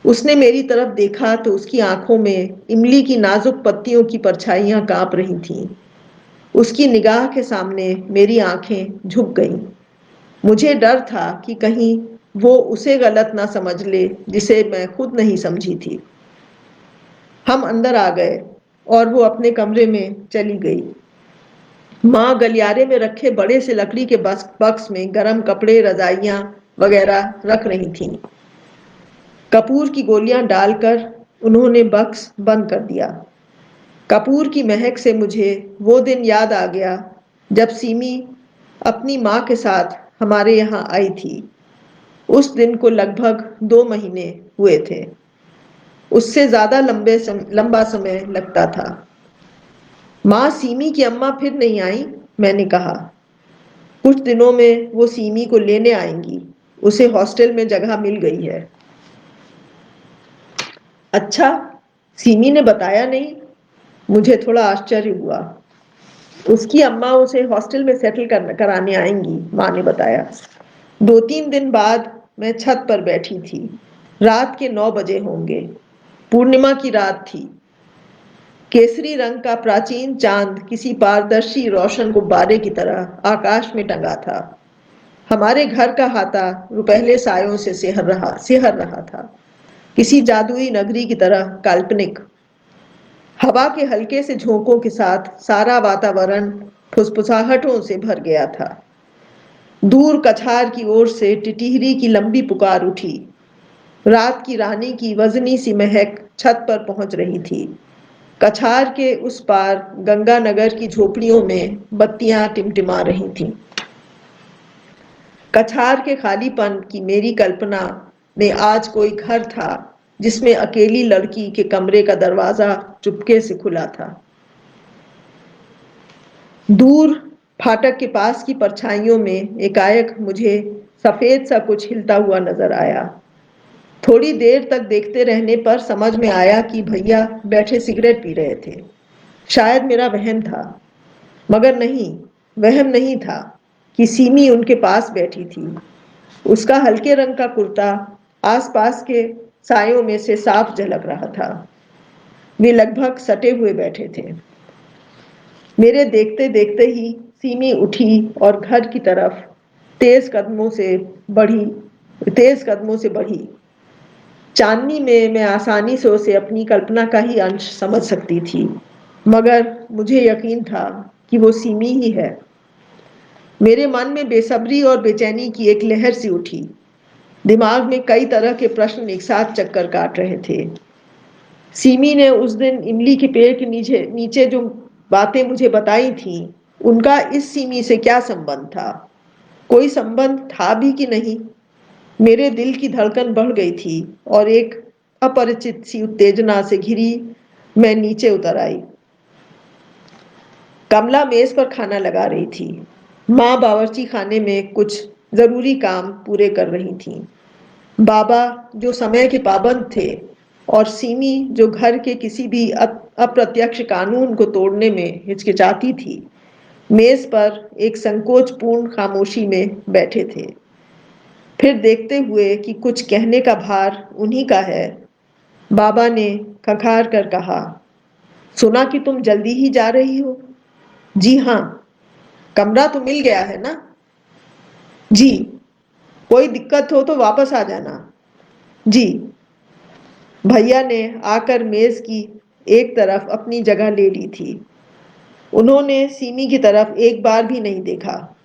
उसने मेरी तरफ देखा तो उसकी आंखों में इमली की नाजुक पत्तियों की परछाइयां कांप रही थीं। उसकी निगाह के सामने मेरी आंखें झुक गईं। मुझे डर था कि कहीं वो उसे गलत ना समझ ले जिसे मैं खुद नहीं समझी थी। हम अंदर आ गए और वो अपने कमरे में चली गई। माँ गलियारे में रखे बड़े से लकड़ी के बक्स में गर्म कपड़े, रजाइयां वगैरह रख रही थीं। कपूर की गोलियां डालकर उन्होंने बक्स बंद कर दिया। कपूर की महक से मुझे वो दिन याद आ गया जब सीमी अपनी माँ के साथ हमारे यहाँ आई थी। उस दिन को लगभग 2 महीने हुए थे। उससे ज्यादा लंबा समय लगता था। माँ, सीमी की अम्मा फिर नहीं आई, मैंने कहा। कुछ दिनों में वो सीमी को लेने आएंगी। उसे हॉस्टल में जगह मिल गई है। अच्छा, सीमी ने बताया नहीं? मुझे थोड़ा आश्चर्य हुआ। उसकी अम्मा उसे हॉस्टल में सेटल कराने आएंगी, माँ ने बताया। 2-3 दिन बाद मैं छत पर बैठी थी। रात के 9 बजे होंगे। पूर्णिमा की रात थी। केसरी रंग का प्राचीन चांद किसी पारदर्शी रोशन गुब्बारे की तरह आकाश में टंगा था। हमारे घर का हाथा रुपहले सायों से सिहर रहा था, किसी जादुई नगरी की तरह काल्पनिक। हवा के हल्के से झोंकों के साथ सारा वातावरण फुसफुसाहटों से भर गया था। दूर कछार की ओर से टिटिहरी की लंबी पुकार उठी। रात की रानी की वजनी सी महक छत पर पहुंच रही थी। कछार के उस पार गंगानगर की झोपड़ियों में बत्तियां टिमटिमा रही थीं। कछार के खालीपन की मेरी कल्पना में आज कोई घर था जिसमें अकेली लड़की के कमरे का दरवाजा चुपके से खुला था। दूर फाटक के पास की परछाइयों में एकाएक मुझे सफेद सा कुछ हिलता हुआ नजर आया। थोड़ी देर तक देखते रहने पर समझ में आया कि भैया बैठे सिगरेट पी रहे थे। शायद मेरा वहम था, मगर नहीं, वहम नहीं था कि सीमी उनके पास बैठी थी। उसका हल्के रंग का कुर्ता आसपास के सायों में से साफ झलक रहा था। वे लगभग सटे हुए बैठे थे। मेरे देखते देखते ही सीमी उठी और घर की तरफ बढ़ी तेज कदमों से बढ़ी। चांदनी में मैं आसानी से उसे अपनी कल्पना का ही अंश समझ सकती थी, मगर मुझे यकीन था कि वो सीमी ही है। मेरे मन में बेसब्री और बेचैनी की एक लहर सी उठी। दिमाग में कई तरह के प्रश्न एक साथ चक्कर काट रहे थे। सीमी ने उस दिन इमली के पेड़ के नीचे नीचे जो बातें मुझे बताई थीं, उनका इस सीमी से क्या संबंध था? कोई संबंध था भी कि नहीं? मेरे दिल की धड़कन बढ़ गई थी और एक अपरिचित सी उत्तेजना से घिरी मैं नीचे उतर आई। कमला मेज पर खाना लगा रही थी। माँ बावर्ची खाने में कुछ जरूरी काम पूरे कर रही थीं। बाबा, जो समय के पाबंद थे, और सीमी, जो घर के किसी भी अप्रत्यक्ष कानून को तोड़ने में हिचकिचाती थी, मेज पर एक संकोचपूर्ण खामोशी में बैठे थे। फिर देखते हुए कि कुछ कहने का भार उन्हीं का है, बाबा ने खंखार कर कहा, सुना कि तुम जल्दी ही जा रही हो? जी हाँ। कमरा तो मिल गया है ना? जी। कोई दिक्कत हो तो वापस आ जाना। जी। भैया ने आकर मेज की एक तरफ अपनी जगह ले ली थी। उन्होंने सीमी की तरफ एक बार भी नहीं देखा।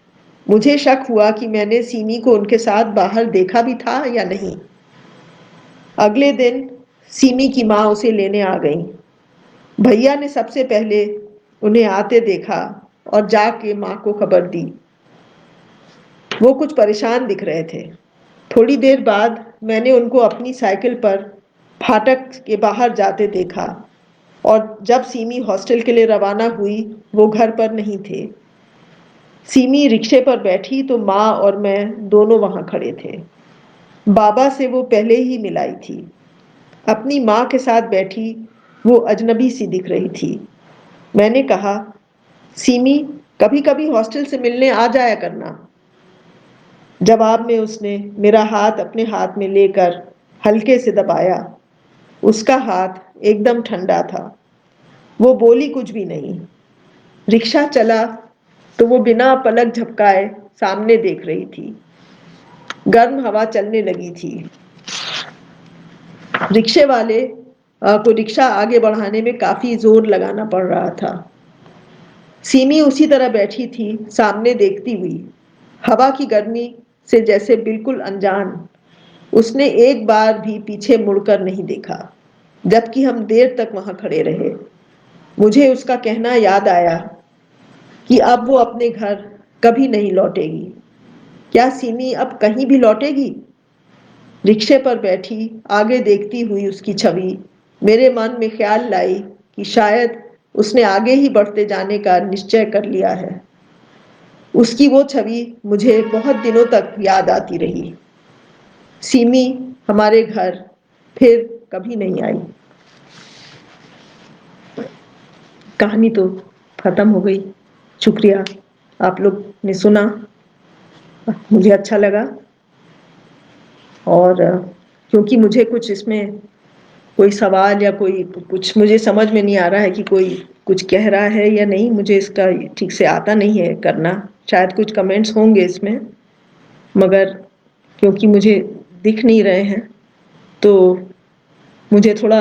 मुझे शक हुआ कि मैंने सीमी को उनके साथ बाहर देखा भी था या नहीं। अगले दिन सीमी की माँ उसे लेने आ गई। भैया ने सबसे पहले उन्हें आते देखा और जाके माँ को खबर दी। वो कुछ परेशान दिख रहे थे। थोड़ी देर बाद मैंने उनको अपनी साइकिल पर फाटक के बाहर जाते देखा और जब सीमी हॉस्टल के लिए रवाना हुई, वो घर पर नहीं थे। सीमी रिक्शे पर बैठी तो माँ और मैं दोनों वहां खड़े थे। बाबा से वो पहले ही मिलाई थी। अपनी माँ के साथ बैठी वो अजनबी सी दिख रही थी। मैंने कहा, सीमी, कभी कभी हॉस्टल से मिलने आ जाया करना। जवाब में उसने मेरा हाथ अपने हाथ में लेकर हल्के से दबाया। उसका हाथ एकदम ठंडा था। वो बोली कुछ भी नहीं। रिक्शा चला तो वो बिना पलक झपकाए सामने देख रही थी। गर्म हवा चलने लगी थी। रिक्शे वाले को रिक्शा आगे बढ़ाने में काफी जोर लगाना पड़ रहा था। सीमी उसी तरह बैठी थी, सामने देखती हुई, हवा की गर्मी से जैसे बिल्कुल अनजान। उसने एक बार भी पीछे मुड़कर नहीं देखा, जबकि हम देर तक वहां खड़े रहे। मुझे उसका कहना याद आया कि अब वो अपने घर कभी नहीं लौटेगी। क्या सीमी अब कहीं भी लौटेगी? रिक्शे पर बैठी आगे देखती हुई उसकी छवि मेरे मन में ख्याल लाई कि शायद उसने आगे ही बढ़ते जाने का निश्चय कर लिया है। उसकी वो छवि मुझे बहुत दिनों तक याद आती रही। सीमी हमारे घर फिर कभी नहीं आई। कहानी तो खत्म हो गई। शुक्रिया, आप लोग ने सुना, मुझे अच्छा लगा। और क्योंकि मुझे कुछ इसमें कोई सवाल या कोई कुछ मुझे समझ में नहीं आ रहा है कि कोई कुछ कह रहा है या नहीं, मुझे इसका ठीक से आता नहीं है करना। शायद कुछ कमेंट्स होंगे इसमें, मगर क्योंकि मुझे दिख नहीं रहे हैं तो मुझे थोड़ा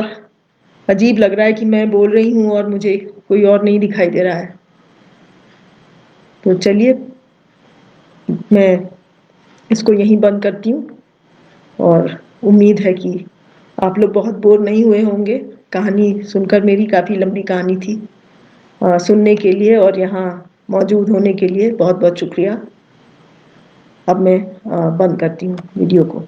अजीब लग रहा है कि मैं बोल रही हूँ और मुझे कोई और नहीं दिखाई दे रहा है। तो चलिए, मैं इसको यहीं बंद करती हूँ और उम्मीद है कि आप लोग बहुत बोर नहीं हुए होंगे। कहानी सुनकर, मेरी काफ़ी लंबी कहानी थी। सुनने के लिए और यहाँ मौजूद होने के लिए बहुत बहुत शुक्रिया। अब मैं बंद करती हूँ वीडियो को।